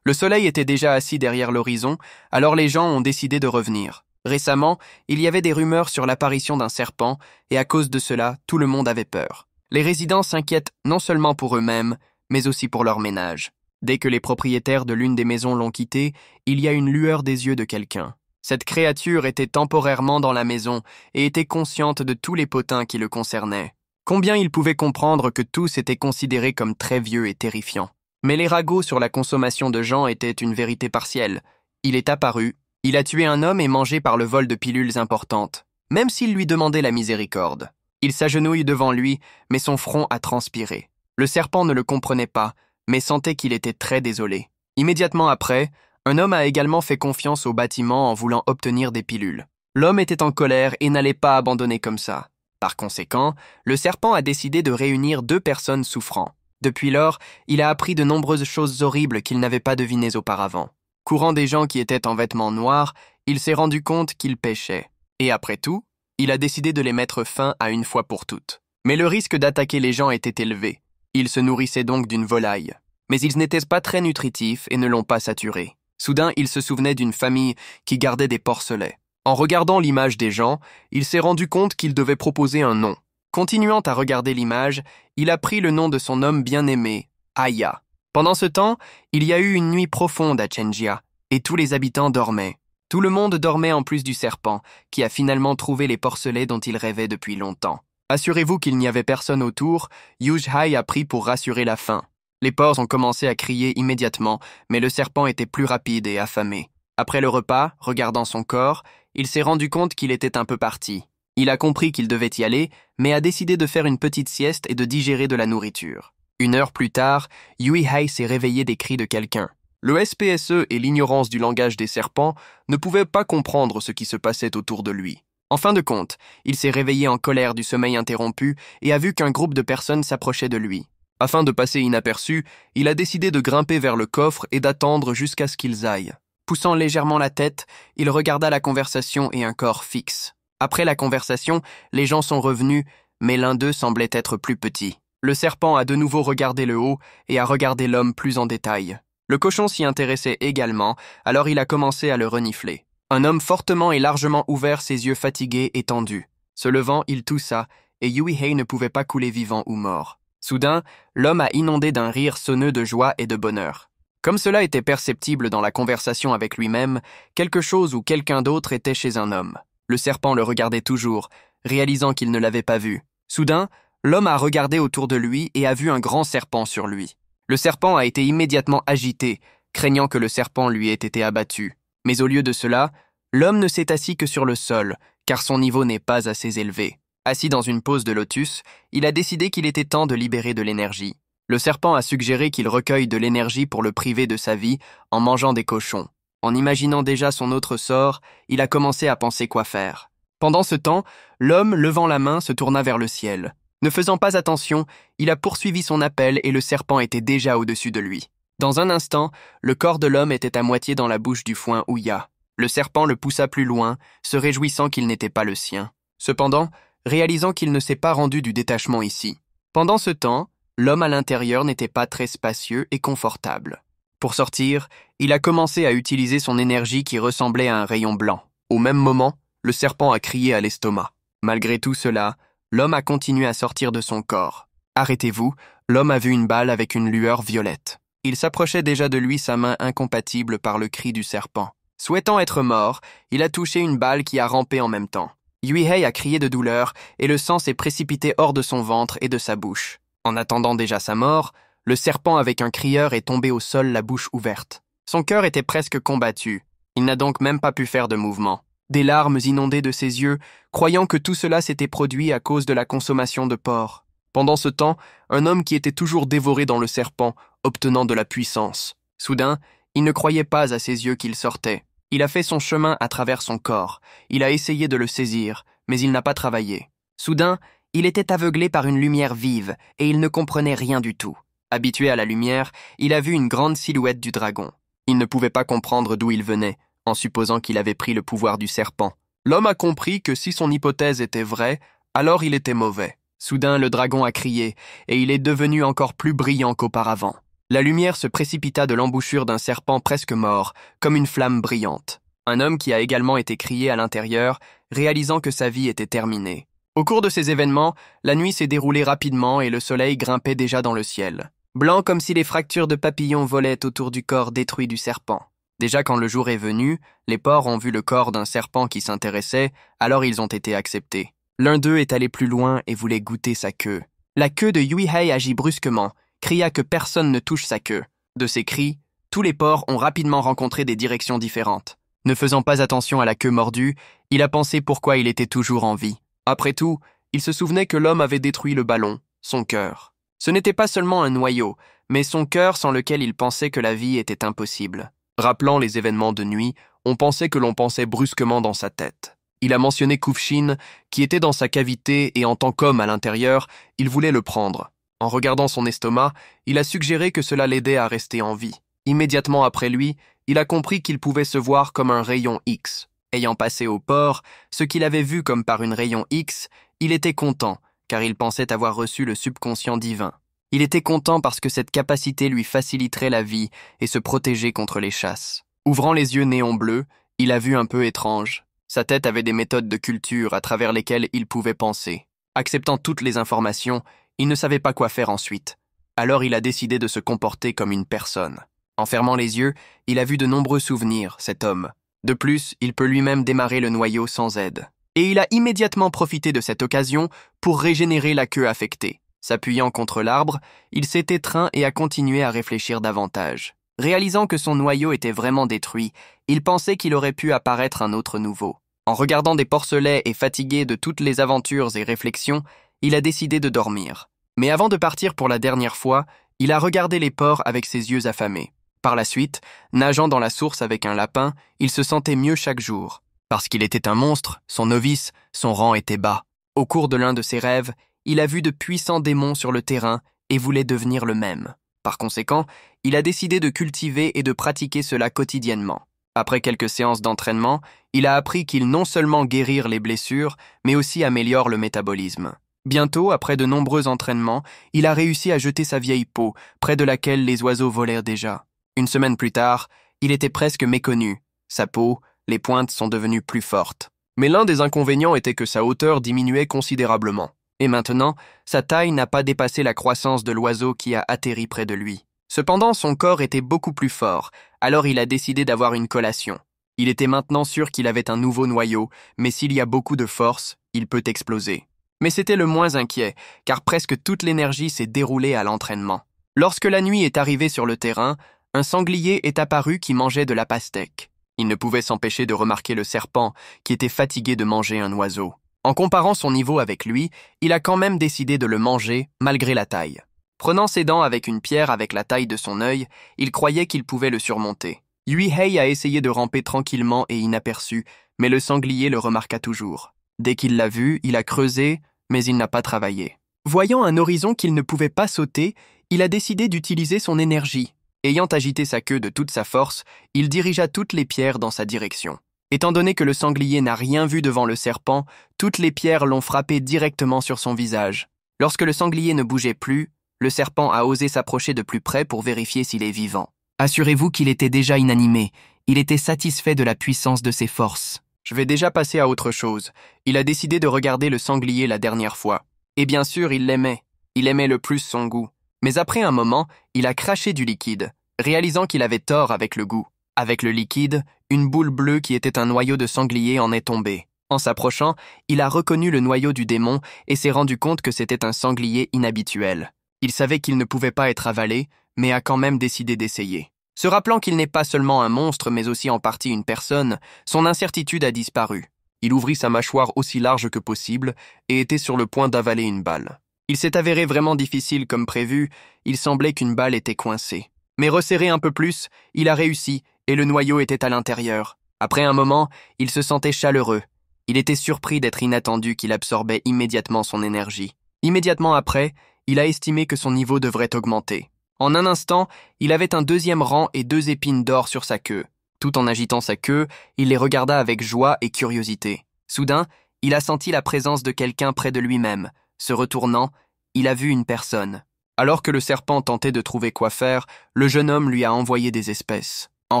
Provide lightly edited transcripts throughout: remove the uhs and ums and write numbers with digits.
Le soleil était déjà assis derrière l'horizon, alors les gens ont décidé de revenir. Récemment, il y avait des rumeurs sur l'apparition d'un serpent, et à cause de cela, tout le monde avait peur. Les résidents s'inquiètent non seulement pour eux-mêmes, mais aussi pour leur ménage. Dès que les propriétaires de l'une des maisons l'ont quitté, il y a une lueur des yeux de quelqu'un. Cette créature était temporairement dans la maison et était consciente de tous les potins qui le concernaient. Combien il pouvait comprendre que tous étaient considérés comme très vieux et terrifiants. Mais les ragots sur la consommation de gens étaient une vérité partielle. Il est apparu, il a tué un homme et mangé par le vol de pilules importantes, même s'il lui demandait la miséricorde. Il s'agenouille devant lui, mais son front a transpiré. Le serpent ne le comprenait pas, mais sentait qu'il était très désolé. Immédiatement après, un homme a également fait confiance au bâtiment en voulant obtenir des pilules. L'homme était en colère et n'allait pas abandonner comme ça. Par conséquent, le serpent a décidé de réunir 2 personnes souffrant. Depuis lors, il a appris de nombreuses choses horribles qu'il n'avait pas devinées auparavant. Courant des gens qui étaient en vêtements noirs, il s'est rendu compte qu'ils péchaient. Et après tout, il a décidé de les mettre fin à une fois pour toutes. Mais le risque d'attaquer les gens était élevé. Il se nourrissait donc d'une volaille. Mais ils n'étaient pas très nutritifs et ne l'ont pas saturé. Soudain, il se souvenait d'une famille qui gardait des porcelets. En regardant l'image des gens, il s'est rendu compte qu'il devait proposer un nom. Continuant à regarder l'image, il a pris le nom de son homme bien-aimé, Aya. Pendant ce temps, il y a eu une nuit profonde à Chenjia, et tous les habitants dormaient. Tout le monde dormait en plus du serpent, qui a finalement trouvé les porcelets dont il rêvait depuis longtemps. Assurez-vous qu'il n'y avait personne autour, Yujhai a pris pour rassurer la faim. Les porcs ont commencé à crier immédiatement, mais le serpent était plus rapide et affamé. Après le repas, regardant son corps, il s'est rendu compte qu'il était un peu parti. Il a compris qu'il devait y aller, mais a décidé de faire une petite sieste et de digérer de la nourriture. 1 heure plus tard, Yuihai s'est réveillé des cris de quelqu'un. Le SPSE et l'ignorance du langage des serpents ne pouvaient pas comprendre ce qui se passait autour de lui. En fin de compte, il s'est réveillé en colère du sommeil interrompu et a vu qu'un groupe de personnes s'approchait de lui. Afin de passer inaperçu, il a décidé de grimper vers le coffre et d'attendre jusqu'à ce qu'ils aillent. Poussant légèrement la tête, il regarda la conversation et un corps fixe. Après la conversation, les gens sont revenus, mais l'un d'eux semblait être plus petit. Le serpent a de nouveau regardé le haut et a regardé l'homme plus en détail. Le cochon s'y intéressait également, alors il a commencé à le renifler. Un homme fortement et largement ouvert ses yeux fatigués et tendus. Se levant, il toussa, et Yuihei ne pouvait pas couler vivant ou mort. Soudain, l'homme a inondé d'un rire sonneux de joie et de bonheur. Comme cela était perceptible dans la conversation avec lui-même, quelque chose ou quelqu'un d'autre était chez un homme. Le serpent le regardait toujours, réalisant qu'il ne l'avait pas vu. Soudain, l'homme a regardé autour de lui et a vu un grand serpent sur lui. Le serpent a été immédiatement agité, craignant que le serpent lui ait été abattu. Mais au lieu de cela, l'homme ne s'est assis que sur le sol, car son niveau n'est pas assez élevé. Assis dans une pose de lotus, il a décidé qu'il était temps de libérer de l'énergie. Le serpent a suggéré qu'il recueille de l'énergie pour le priver de sa vie en mangeant des cochons. En imaginant déjà son autre sort, il a commencé à penser quoi faire. Pendant ce temps, l'homme, levant la main, se tourna vers le ciel. Ne faisant pas attention, il a poursuivi son appel et le serpent était déjà au-dessus de lui. Dans un instant, le corps de l'homme était à moitié dans la bouche du foin Ouya. Le serpent le poussa plus loin, se réjouissant qu'il n'était pas le sien. Cependant, réalisant qu'il ne s'est pas rendu du détachement ici. Pendant ce temps, l'homme à l'intérieur n'était pas très spacieux et confortable. Pour sortir, il a commencé à utiliser son énergie qui ressemblait à un rayon blanc. Au même moment, le serpent a crié à l'estomac. Malgré tout cela, l'homme a continué à sortir de son corps. Arrêtez-vous, l'homme a vu une balle avec une lueur violette. Il s'approchait déjà de lui, sa main incompatible par le cri du serpent. Souhaitant être mort, il a touché une balle qui a rampé en même temps. Yuihei a crié de douleur et le sang s'est précipité hors de son ventre et de sa bouche. En attendant déjà sa mort, le serpent avec un crieur est tombé au sol la bouche ouverte. Son cœur était presque combattu. Il n'a donc même pas pu faire de mouvement. Des larmes inondaient de ses yeux, croyant que tout cela s'était produit à cause de la consommation de porc. Pendant ce temps, un homme qui était toujours dévoré dans le serpent, obtenant de la puissance. Soudain, il ne croyait pas à ses yeux qu'il sortait. Il a fait son chemin à travers son corps. Il a essayé de le saisir, mais il n'a pas travaillé. Soudain, il était aveuglé par une lumière vive et il ne comprenait rien du tout. Habitué à la lumière, il a vu une grande silhouette du dragon. Il ne pouvait pas comprendre d'où il venait, en supposant qu'il avait pris le pouvoir du serpent. L'homme a compris que si son hypothèse était vraie, alors il était mauvais. Soudain, le dragon a crié, et il est devenu encore plus brillant qu'auparavant. La lumière se précipita de l'embouchure d'un serpent presque mort, comme une flamme brillante. Un homme qui a également été crié à l'intérieur, réalisant que sa vie était terminée. Au cours de ces événements, la nuit s'est déroulée rapidement et le soleil grimpait déjà dans le ciel. Blanc comme si les fractures de papillons volaient autour du corps détruit du serpent. Déjà quand le jour est venu, les porcs ont vu le corps d'un serpent qui s'intéressait, alors ils ont été acceptés. L'un d'eux est allé plus loin et voulait goûter sa queue. La queue de Yuihei agit brusquement, cria que personne ne touche sa queue. De ces cris, tous les porcs ont rapidement rencontré des directions différentes. Ne faisant pas attention à la queue mordue, il a pensé pourquoi il était toujours en vie. Après tout, il se souvenait que l'homme avait détruit le ballon, son cœur. Ce n'était pas seulement un noyau, mais son cœur sans lequel il pensait que la vie était impossible. Rappelant les événements de nuit, on pensait que l'on pensait brusquement dans sa tête. Il a mentionné Kuvshin, qui était dans sa cavité et en tant qu'homme à l'intérieur, il voulait le prendre. En regardant son estomac, il a suggéré que cela l'aidait à rester en vie. Immédiatement après lui, il a compris qu'il pouvait se voir comme un rayon X. Ayant passé au port, ce qu'il avait vu comme par une rayon X, il était content, car il pensait avoir reçu le subconscient divin. Il était content parce que cette capacité lui faciliterait la vie et se protéger contre les chasses. Ouvrant les yeux néon bleus, il a vu un peu étrange. Sa tête avait des méthodes de culture à travers lesquelles il pouvait penser. Acceptant toutes les informations, il ne savait pas quoi faire ensuite. Alors il a décidé de se comporter comme une personne. En fermant les yeux, il a vu de nombreux souvenirs, cet homme. De plus, il peut lui-même démarrer le noyau sans aide. Et il a immédiatement profité de cette occasion pour régénérer la queue affectée. S'appuyant contre l'arbre, il s'est étreint et a continué à réfléchir davantage. Réalisant que son noyau était vraiment détruit, il pensait qu'il aurait pu apparaître un autre nouveau. En regardant des porcelets et fatigué de toutes les aventures et réflexions, il a décidé de dormir. Mais avant de partir pour la dernière fois, il a regardé les porcs avec ses yeux affamés. Par la suite, nageant dans la source avec un lapin, il se sentait mieux chaque jour. Parce qu'il était un monstre, son novice, son rang était bas. Au cours de l'un de ses rêves, il a vu de puissants démons sur le terrain et voulait devenir le même. Par conséquent, il a décidé de cultiver et de pratiquer cela quotidiennement. Après quelques séances d'entraînement, il a appris qu'il non seulement guérit les blessures, mais aussi améliore le métabolisme. Bientôt, après de nombreux entraînements, il a réussi à jeter sa vieille peau, près de laquelle les oiseaux volèrent déjà. Une semaine plus tard, il était presque méconnu. Sa peau, les pointes sont devenues plus fortes. Mais l'un des inconvénients était que sa hauteur diminuait considérablement. Et maintenant, sa taille n'a pas dépassé la croissance de l'oiseau qui a atterri près de lui. Cependant, son corps était beaucoup plus fort, alors il a décidé d'avoir une collation. Il était maintenant sûr qu'il avait un nouveau noyau, mais s'il y a beaucoup de force, il peut exploser. Mais c'était le moins inquiet, car presque toute l'énergie s'est déroulée à l'entraînement. Lorsque la nuit est arrivée sur le terrain, un sanglier est apparu qui mangeait de la pastèque. Il ne pouvait s'empêcher de remarquer le serpent, qui était fatigué de manger un oiseau. En comparant son niveau avec lui, il a quand même décidé de le manger, malgré la taille. Prenant ses dents avec une pierre avec la taille de son œil, il croyait qu'il pouvait le surmonter. Yuihei a essayé de ramper tranquillement et inaperçu, mais le sanglier le remarqua toujours. Dès qu'il l'a vu, il a creusé, mais il n'a pas travaillé. Voyant un horizon qu'il ne pouvait pas sauter, il a décidé d'utiliser son énergie. Ayant agité sa queue de toute sa force, il dirigea toutes les pierres dans sa direction. Étant donné que le sanglier n'a rien vu devant le serpent, toutes les pierres l'ont frappé directement sur son visage. Lorsque le sanglier ne bougeait plus, le serpent a osé s'approcher de plus près pour vérifier s'il est vivant. Assurez-vous qu'il était déjà inanimé. Il était satisfait de la puissance de ses forces. Je vais déjà passer à autre chose. Il a décidé de regarder le sanglier la dernière fois. Et bien sûr, il l'aimait. Il aimait le plus son goût. Mais après un moment, il a craché du liquide, réalisant qu'il avait tort avec le goût. Avec le liquide, une boule bleue qui était un noyau de sanglier en est tombée. En s'approchant, il a reconnu le noyau du démon et s'est rendu compte que c'était un sanglier inhabituel. Il savait qu'il ne pouvait pas être avalé, mais a quand même décidé d'essayer. Se rappelant qu'il n'est pas seulement un monstre, mais aussi en partie une personne, son incertitude a disparu. Il ouvrit sa mâchoire aussi large que possible et était sur le point d'avaler une balle. Il s'est avéré vraiment difficile comme prévu, il semblait qu'une balle était coincée. Mais resserré un peu plus, il a réussi et le noyau était à l'intérieur. Après un moment, il se sentait chaleureux. Il était surpris d'être inattendu qu'il absorbait immédiatement son énergie. Immédiatement après, il a estimé que son niveau devrait augmenter. En un instant, il avait un deuxième rang et 2 épines d'or sur sa queue. Tout en agitant sa queue, il les regarda avec joie et curiosité. Soudain, il a senti la présence de quelqu'un près de lui-même. Se retournant, il a vu une personne. Alors que le serpent tentait de trouver quoi faire, le jeune homme lui a envoyé des espèces. En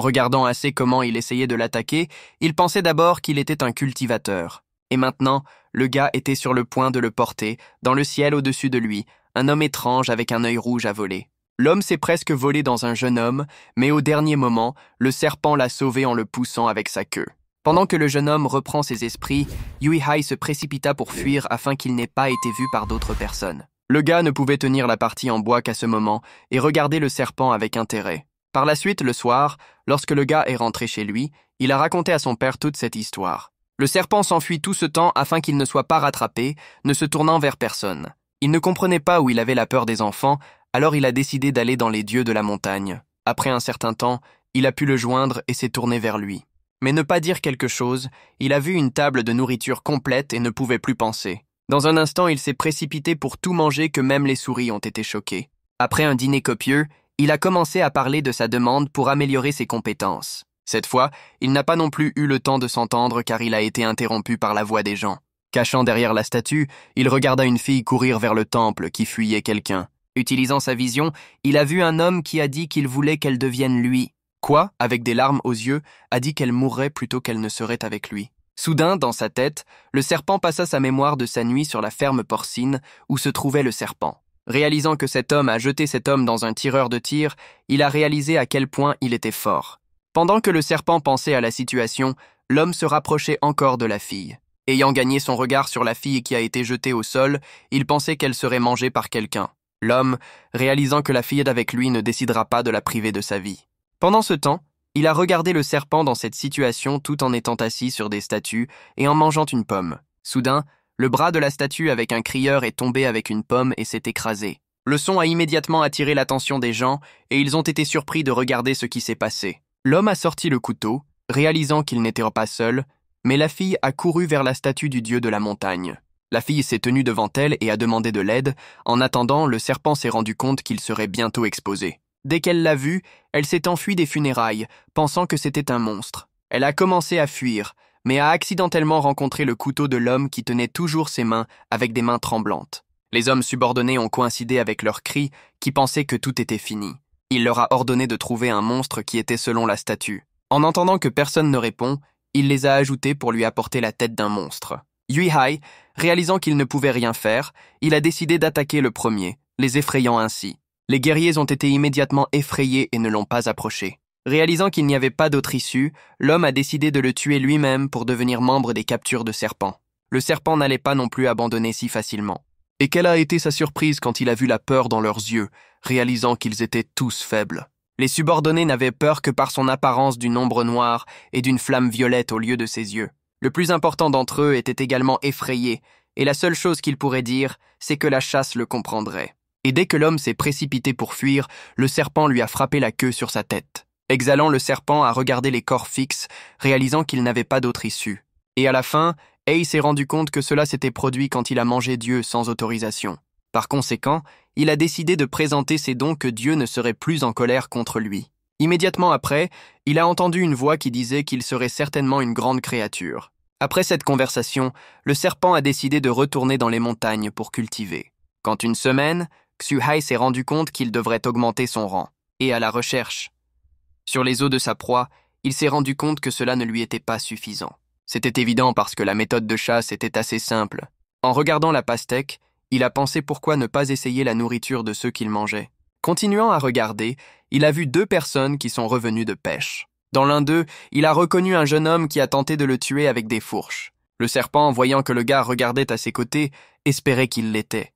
regardant assez comment il essayait de l'attaquer, il pensait d'abord qu'il était un cultivateur. Et maintenant, le gars était sur le point de le porter, dans le ciel au-dessus de lui, un homme étrange avec un œil rouge à voler. L'homme s'est presque volé dans un jeune homme, mais au dernier moment, le serpent l'a sauvé en le poussant avec sa queue. Pendant que le jeune homme reprend ses esprits, Yui-hai se précipita pour fuir afin qu'il n'ait pas été vu par d'autres personnes. Le gars ne pouvait tenir la partie en bois qu'à ce moment et regardait le serpent avec intérêt. Par la suite, le soir, lorsque le gars est rentré chez lui, il a raconté à son père toute cette histoire. Le serpent s'enfuit tout ce temps afin qu'il ne soit pas rattrapé, ne se tournant vers personne. Il ne comprenait pas où il avait la peur des enfants, alors il a décidé d'aller dans les dieux de la montagne. Après un certain temps, il a pu le joindre et s'est tourné vers lui. Mais ne pas dire quelque chose, il a vu une table de nourriture complète et ne pouvait plus penser. Dans un instant, il s'est précipité pour tout manger que même les souris ont été choquées. Après un dîner copieux, il a commencé à parler de sa demande pour améliorer ses compétences. Cette fois, il n'a pas non plus eu le temps de s'entendre car il a été interrompu par la voix des gens. Cachant derrière la statue, il regarda une fille courir vers le temple qui fuyait quelqu'un. Utilisant sa vision, il a vu un homme qui a dit qu'il voulait qu'elle devienne lui. Quoi, avec des larmes aux yeux, a dit qu'elle mourrait plutôt qu'elle ne serait avec lui. Soudain, dans sa tête, le serpent passa sa mémoire de sa nuit sur la ferme porcine où se trouvait le serpent. Réalisant que cet homme a jeté cet homme dans un tireur de tir, il a réalisé à quel point il était fort. Pendant que le serpent pensait à la situation, l'homme se rapprochait encore de la fille. Ayant gagné son regard sur la fille qui a été jetée au sol, il pensait qu'elle serait mangée par quelqu'un. L'homme, réalisant que la fillette avec lui ne décidera pas de la priver de sa vie. Pendant ce temps, il a regardé le serpent dans cette situation tout en étant assis sur des statues et en mangeant une pomme. Soudain, le bras de la statue avec un crieur est tombé avec une pomme et s'est écrasé. Le son a immédiatement attiré l'attention des gens et ils ont été surpris de regarder ce qui s'est passé. L'homme a sorti le couteau, réalisant qu'il n'était pas seul, mais la fille a couru vers la statue du dieu de la montagne. La fille s'est tenue devant elle et a demandé de l'aide. En attendant, le serpent s'est rendu compte qu'il serait bientôt exposé. Dès qu'elle l'a vu, elle s'est enfuie des funérailles, pensant que c'était un monstre. Elle a commencé à fuir, mais a accidentellement rencontré le couteau de l'homme qui tenait toujours ses mains avec des mains tremblantes. Les hommes subordonnés ont coïncidé avec leurs cris, qui pensaient que tout était fini. Il leur a ordonné de trouver un monstre qui était selon la statue. En entendant que personne ne répond, il les a ajoutés pour lui apporter la tête d'un monstre. Yui-hai, réalisant qu'il ne pouvait rien faire, il a décidé d'attaquer le premier, les effrayant ainsi. Les guerriers ont été immédiatement effrayés et ne l'ont pas approché. Réalisant qu'il n'y avait pas d'autre issue, l'homme a décidé de le tuer lui-même pour devenir membre des captures de serpents. Le serpent n'allait pas non plus abandonner si facilement. Et quelle a été sa surprise quand il a vu la peur dans leurs yeux, réalisant qu'ils étaient tous faibles. Les subordonnés n'avaient peur que par son apparence d'une ombre noire et d'une flamme violette au lieu de ses yeux. Le plus important d'entre eux était également effrayé, et la seule chose qu'il pourrait dire, c'est que la chasse le comprendrait. Et dès que l'homme s'est précipité pour fuir, le serpent lui a frappé la queue sur sa tête. Exhalant, le serpent a regardé les corps fixes, réalisant qu'il n'avait pas d'autre issue. Et à la fin, Ei s'est rendu compte que cela s'était produit quand il a mangé Dieu sans autorisation. Par conséquent, il a décidé de présenter ses dons que Dieu ne serait plus en colère contre lui. Immédiatement après, il a entendu une voix qui disait qu'il serait certainement une grande créature. Après cette conversation, le serpent a décidé de retourner dans les montagnes pour cultiver. Quand une semaine, Xu-hai s'est rendu compte qu'il devrait augmenter son rang, et à la recherche. Sur les os de sa proie, il s'est rendu compte que cela ne lui était pas suffisant. C'était évident parce que la méthode de chasse était assez simple. En regardant la pastèque, il a pensé pourquoi ne pas essayer la nourriture de ceux qu'il mangeait. Continuant à regarder, il a vu 2 personnes qui sont revenues de pêche. Dans l'un d'eux, il a reconnu un jeune homme qui a tenté de le tuer avec des fourches. Le serpent, voyant que le gars regardait à ses côtés, espérait qu'il l'était.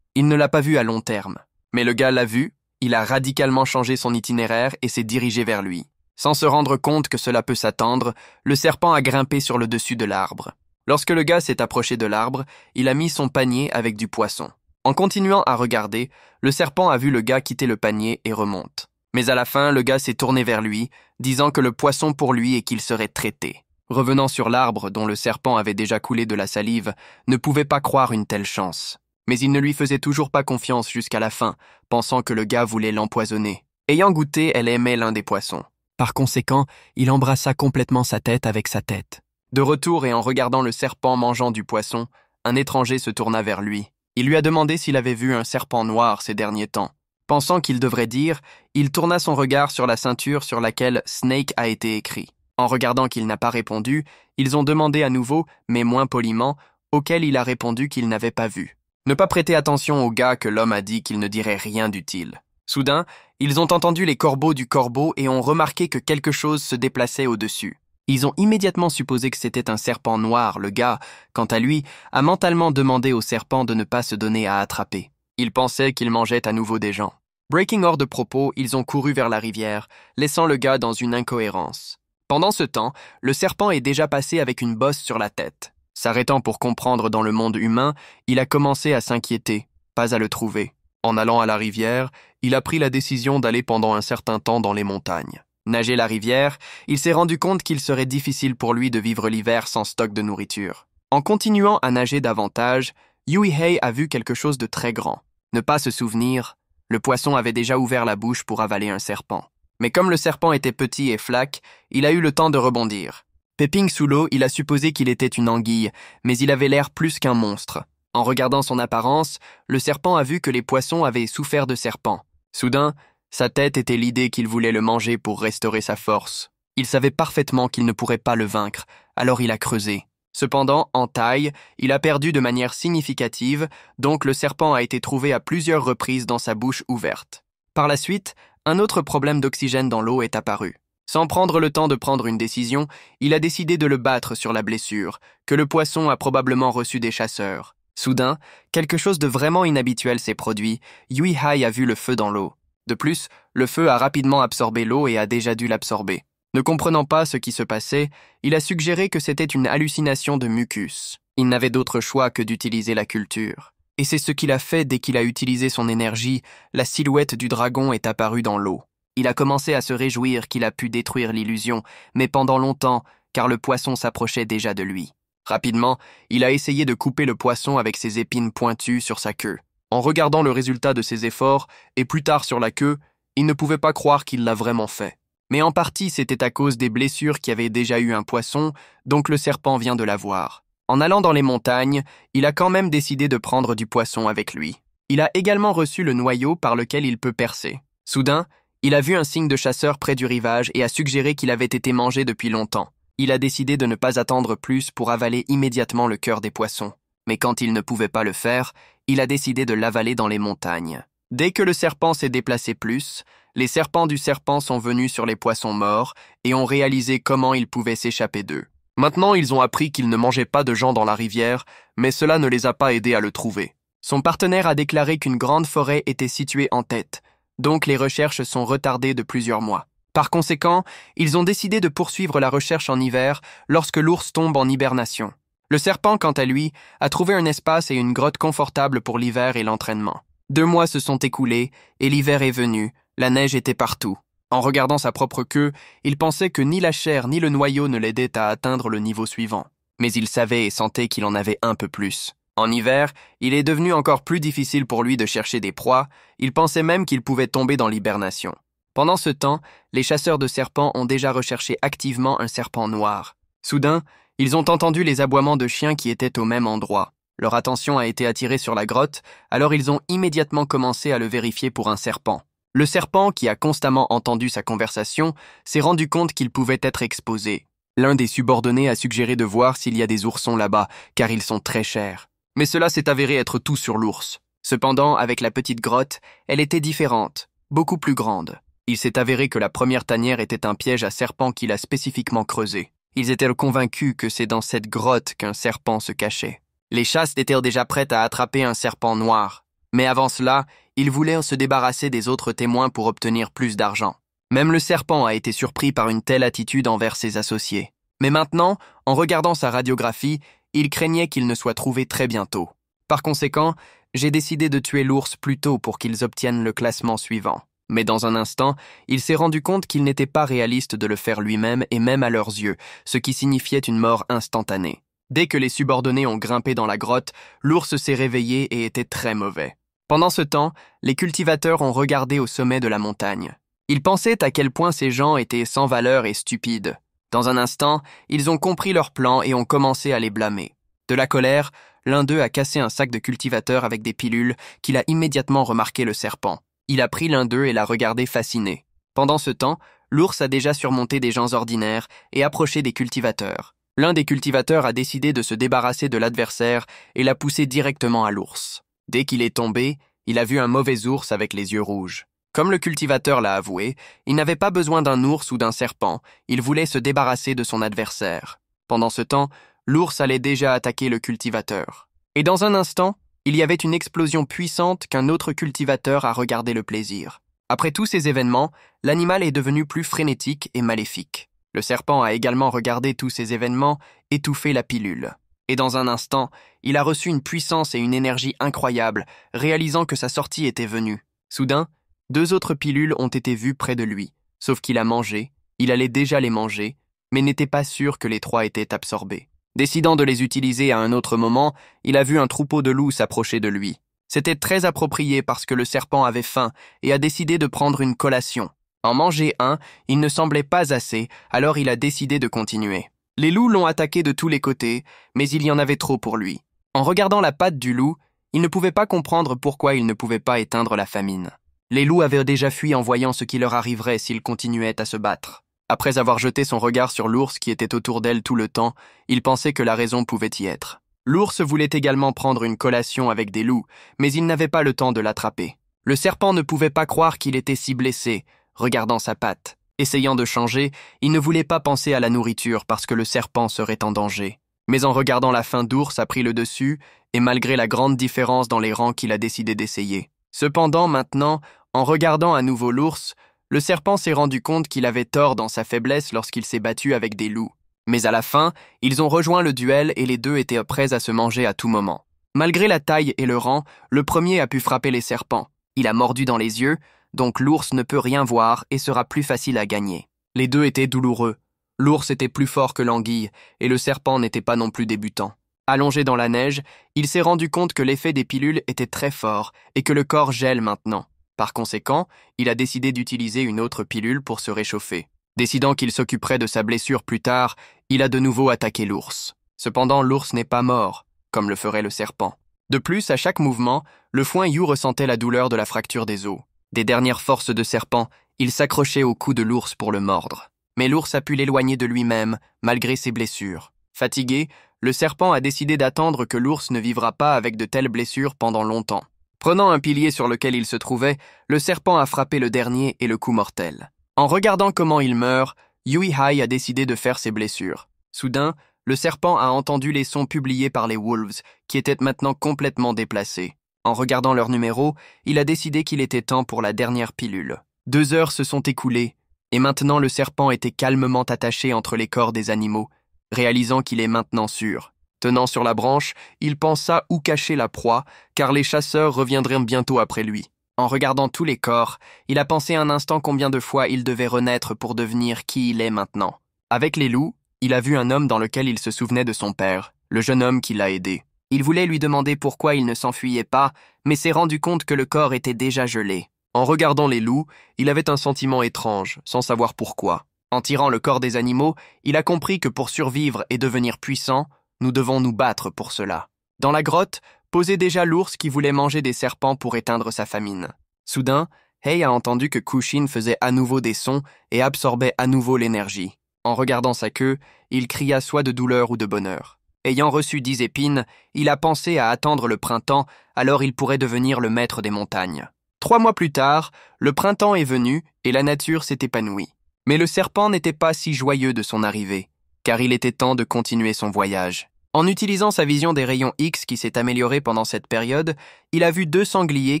Il ne l'a pas vu à long terme, mais le gars l'a vu, il a radicalement changé son itinéraire et s'est dirigé vers lui. Sans se rendre compte que cela peut s'attendre, le serpent a grimpé sur le dessus de l'arbre. Lorsque le gars s'est approché de l'arbre, il a mis son panier avec du poisson. En continuant à regarder, le serpent a vu le gars quitter le panier et remonte. Mais à la fin, le gars s'est tourné vers lui, disant que le poisson pour lui et qu'il serait traité. Revenant sur l'arbre dont le serpent avait déjà coulé de la salive, ne pouvait pas croire une telle chance. Mais il ne lui faisait toujours pas confiance jusqu'à la fin, pensant que le gars voulait l'empoisonner. Ayant goûté, elle aimait l'un des poissons. Par conséquent, il embrassa complètement sa tête avec sa tête. De retour et en regardant le serpent mangeant du poisson, un étranger se tourna vers lui. Il lui a demandé s'il avait vu un serpent noir ces derniers temps. Pensant qu'il devrait dire, il tourna son regard sur la ceinture sur laquelle Snake a été écrit. En regardant qu'il n'a pas répondu, ils ont demandé à nouveau, mais moins poliment, auquel il a répondu qu'il n'avait pas vu. Ne pas prêter attention au gars que l'homme a dit qu'il ne dirait rien d'utile. Soudain, ils ont entendu les corbeaux du corbeau et ont remarqué que quelque chose se déplaçait au-dessus. Ils ont immédiatement supposé que c'était un serpent noir. Le gars, quant à lui, a mentalement demandé au serpent de ne pas se donner à attraper. Il pensait qu'il mangeait à nouveau des gens. Breaking hors de propos, ils ont couru vers la rivière, laissant le gars dans une incohérence. Pendant ce temps, le serpent est déjà passé avec une bosse sur la tête. S'arrêtant pour comprendre dans le monde humain, il a commencé à s'inquiéter, pas à le trouver. En allant à la rivière, il a pris la décision d'aller pendant un certain temps dans les montagnes. Nager la rivière, il s'est rendu compte qu'il serait difficile pour lui de vivre l'hiver sans stock de nourriture. En continuant à nager davantage, Yui-hei a vu quelque chose de très grand. Ne pas se souvenir, le poisson avait déjà ouvert la bouche pour avaler un serpent. Mais comme le serpent était petit et flac, il a eu le temps de rebondir. Peeping sous l'eau, il a supposé qu'il était une anguille, mais il avait l'air plus qu'un monstre. En regardant son apparence, le serpent a vu que les poissons avaient souffert de serpents. Soudain, sa tête était l'idée qu'il voulait le manger pour restaurer sa force. Il savait parfaitement qu'il ne pourrait pas le vaincre, alors il a creusé. Cependant, en taille, il a perdu de manière significative, donc le serpent a été trouvé à plusieurs reprises dans sa bouche ouverte. Par la suite, un autre problème d'oxygène dans l'eau est apparu. Sans prendre le temps de prendre une décision, il a décidé de le battre sur la blessure, que le poisson a probablement reçu des chasseurs. Soudain, quelque chose de vraiment inhabituel s'est produit. Yui-hei a vu le feu dans l'eau. De plus, le feu a rapidement absorbé l'eau et a déjà dû l'absorber. Ne comprenant pas ce qui se passait, il a suggéré que c'était une hallucination de mucus. Il n'avait d'autre choix que d'utiliser la culture. Et c'est ce qu'il a fait dès qu'il a utilisé son énergie, la silhouette du dragon est apparue dans l'eau. Il a commencé à se réjouir qu'il a pu détruire l'illusion, mais pendant longtemps, car le poisson s'approchait déjà de lui. Rapidement, il a essayé de couper le poisson avec ses épines pointues sur sa queue. En regardant le résultat de ses efforts, et plus tard sur la queue, il ne pouvait pas croire qu'il l'a vraiment fait. Mais en partie, c'était à cause des blessures qu'avait déjà eu un poisson, donc le serpent vient de l'avoir. En allant dans les montagnes, il a quand même décidé de prendre du poisson avec lui. Il a également reçu le noyau par lequel il peut percer. Soudain, il a vu un signe de chasseur près du rivage et a suggéré qu'il avait été mangé depuis longtemps. Il a décidé de ne pas attendre plus pour avaler immédiatement le cœur des poissons. Mais quand il ne pouvait pas le faire, il a décidé de l'avaler dans les montagnes. Dès que le serpent s'est déplacé plus, les serpents du serpent sont venus sur les poissons morts et ont réalisé comment ils pouvaient s'échapper d'eux. Maintenant, ils ont appris qu'ils ne mangeaient pas de gens dans la rivière, mais cela ne les a pas aidés à le trouver. Son partenaire a déclaré qu'une grande forêt était située en tête, donc les recherches sont retardées de plusieurs mois. Par conséquent, ils ont décidé de poursuivre la recherche en hiver lorsque l'ours tombe en hibernation. Le serpent, quant à lui, a trouvé un espace et une grotte confortable pour l'hiver et l'entraînement. 2 mois se sont écoulés et l'hiver est venu, la neige était partout. En regardant sa propre queue, il pensait que ni la chair ni le noyau ne l'aidaient à atteindre le niveau suivant. Mais il savait et sentait qu'il en avait un peu plus. En hiver, il est devenu encore plus difficile pour lui de chercher des proies, il pensait même qu'il pouvait tomber dans l'hibernation. Pendant ce temps, les chasseurs de serpents ont déjà recherché activement un serpent noir. Soudain, ils ont entendu les aboiements de chiens qui étaient au même endroit. Leur attention a été attirée sur la grotte, alors ils ont immédiatement commencé à le vérifier pour un serpent. Le serpent, qui a constamment entendu sa conversation, s'est rendu compte qu'il pouvait être exposé. L'un des subordonnés a suggéré de voir s'il y a des oursons là-bas, car ils sont très chers. Mais cela s'est avéré être tout sur l'ours. Cependant, avec la petite grotte, elle était différente, beaucoup plus grande. Il s'est avéré que la première tanière était un piège à serpent qu'il a spécifiquement creusé. Ils étaient convaincus que c'est dans cette grotte qu'un serpent se cachait. Les chasses étaient déjà prêtes à attraper un serpent noir. Mais avant cela, ils voulaient se débarrasser des autres témoins pour obtenir plus d'argent. Même le serpent a été surpris par une telle attitude envers ses associés. Mais maintenant, en regardant sa radiographie, il craignait qu'il ne soit trouvé très bientôt. Par conséquent, j'ai décidé de tuer l'ours plus tôt pour qu'ils obtiennent le classement suivant. Mais dans un instant, il s'est rendu compte qu'il n'était pas réaliste de le faire lui-même et même à leurs yeux, ce qui signifiait une mort instantanée. Dès que les subordonnés ont grimpé dans la grotte, l'ours s'est réveillé et était très mauvais. Pendant ce temps, les cultivateurs ont regardé au sommet de la montagne. Ils pensaient à quel point ces gens étaient sans valeur et stupides. Dans un instant, ils ont compris leur plan et ont commencé à les blâmer. De la colère, l'un d'eux a cassé un sac de cultivateur avec des pilules qu'il a immédiatement remarqué le serpent. Il a pris l'un d'eux et l'a regardé fasciné. Pendant ce temps, l'ours a déjà surmonté des gens ordinaires et approché des cultivateurs. L'un des cultivateurs a décidé de se débarrasser de l'adversaire et l'a poussé directement à l'ours. Dès qu'il est tombé, il a vu un mauvais ours avec les yeux rouges. Comme le cultivateur l'a avoué, il n'avait pas besoin d'un ours ou d'un serpent, il voulait se débarrasser de son adversaire. Pendant ce temps, l'ours allait déjà attaquer le cultivateur. Et dans un instant, il y avait une explosion puissante qu'un autre cultivateur a regardé le plaisir. Après tous ces événements, l'animal est devenu plus frénétique et maléfique. Le serpent a également regardé tous ces événements, étouffé la pilule. Et dans un instant, il a reçu une puissance et une énergie incroyables, réalisant que sa sortie était venue. Soudain, 2 autres pilules ont été vues près de lui, sauf qu'il a mangé, il allait déjà les manger, mais n'était pas sûr que les 3 étaient absorbés. Décidant de les utiliser à un autre moment, il a vu un troupeau de loups s'approcher de lui. C'était très approprié parce que le serpent avait faim et a décidé de prendre une collation. En manger un, il ne semblait pas assez, alors il a décidé de continuer. Les loups l'ont attaqué de tous les côtés, mais il y en avait trop pour lui. En regardant la patte du loup, il ne pouvait pas comprendre pourquoi il ne pouvait pas éteindre la famine. Les loups avaient déjà fui en voyant ce qui leur arriverait s'ils continuaient à se battre. Après avoir jeté son regard sur l'ours qui était autour d'elle tout le temps, il pensait que la raison pouvait y être. L'ours voulait également prendre une collation avec des loups, mais il n'avait pas le temps de l'attraper. Le serpent ne pouvait pas croire qu'il était si blessé, regardant sa patte. Essayant de changer, il ne voulait pas penser à la nourriture parce que le serpent serait en danger. Mais en regardant la faim d'ours a pris le dessus, et malgré la grande différence dans les rangs qu'il a décidé d'essayer. Cependant, maintenant, en regardant à nouveau l'ours, le serpent s'est rendu compte qu'il avait tort dans sa faiblesse lorsqu'il s'est battu avec des loups. Mais à la fin, ils ont rejoint le duel et les deux étaient prêts à se manger à tout moment. Malgré la taille et le rang, le premier a pu frapper les serpents. Il a mordu dans les yeux, donc l'ours ne peut rien voir et sera plus facile à gagner. Les deux étaient douloureux. L'ours était plus fort que l'anguille et le serpent n'était pas non plus débutant. Allongé dans la neige, il s'est rendu compte que l'effet des pilules était très fort et que le corps gèle maintenant. Par conséquent, il a décidé d'utiliser une autre pilule pour se réchauffer. Décidant qu'il s'occuperait de sa blessure plus tard, il a de nouveau attaqué l'ours. Cependant, l'ours n'est pas mort, comme le ferait le serpent. De plus, à chaque mouvement, le foin Yu ressentait la douleur de la fracture des os. Des dernières forces de serpent, il s'accrochait au cou de l'ours pour le mordre. Mais l'ours a pu l'éloigner de lui-même, malgré ses blessures. Fatigué, le serpent a décidé d'attendre que l'ours ne vivra pas avec de telles blessures pendant longtemps. Prenant un pilier sur lequel il se trouvait, le serpent a frappé le dernier et le coup mortel. En regardant comment il meurt, Yui Hai a décidé de faire ses blessures. Soudain, le serpent a entendu les sons publiés par les Wolves, qui étaient maintenant complètement déplacés. En regardant leur numéro, il a décidé qu'il était temps pour la dernière pilule. 2 heures se sont écoulées, et maintenant le serpent était calmement attaché entre les corps des animaux, réalisant qu'il est maintenant sûr. Tenant sur la branche, il pensa où cacher la proie, car les chasseurs reviendraient bientôt après lui. En regardant tous les corps, il a pensé un instant combien de fois il devait renaître pour devenir qui il est maintenant. Avec les loups, il a vu un homme dans lequel il se souvenait de son père, le jeune homme qui l'a aidé. Il voulait lui demander pourquoi il ne s'enfuyait pas, mais s'est rendu compte que le corps était déjà gelé. En regardant les loups, il avait un sentiment étrange, sans savoir pourquoi. En tirant le corps des animaux, il a compris que pour survivre et devenir puissant, nous devons nous battre pour cela. Dans la grotte, posait déjà l'ours qui voulait manger des serpents pour éteindre sa famine. Soudain, Hei a entendu que Kushin faisait à nouveau des sons et absorbait à nouveau l'énergie. En regardant sa queue, il cria soit de douleur ou de bonheur. Ayant reçu 10 épines, il a pensé à attendre le printemps, alors il pourrait devenir le maître des montagnes. 3 mois plus tard, le printemps est venu et la nature s'est épanouie. Mais le serpent n'était pas si joyeux de son arrivée, car il était temps de continuer son voyage. En utilisant sa vision des rayons X qui s'est améliorée pendant cette période, il a vu 2 sangliers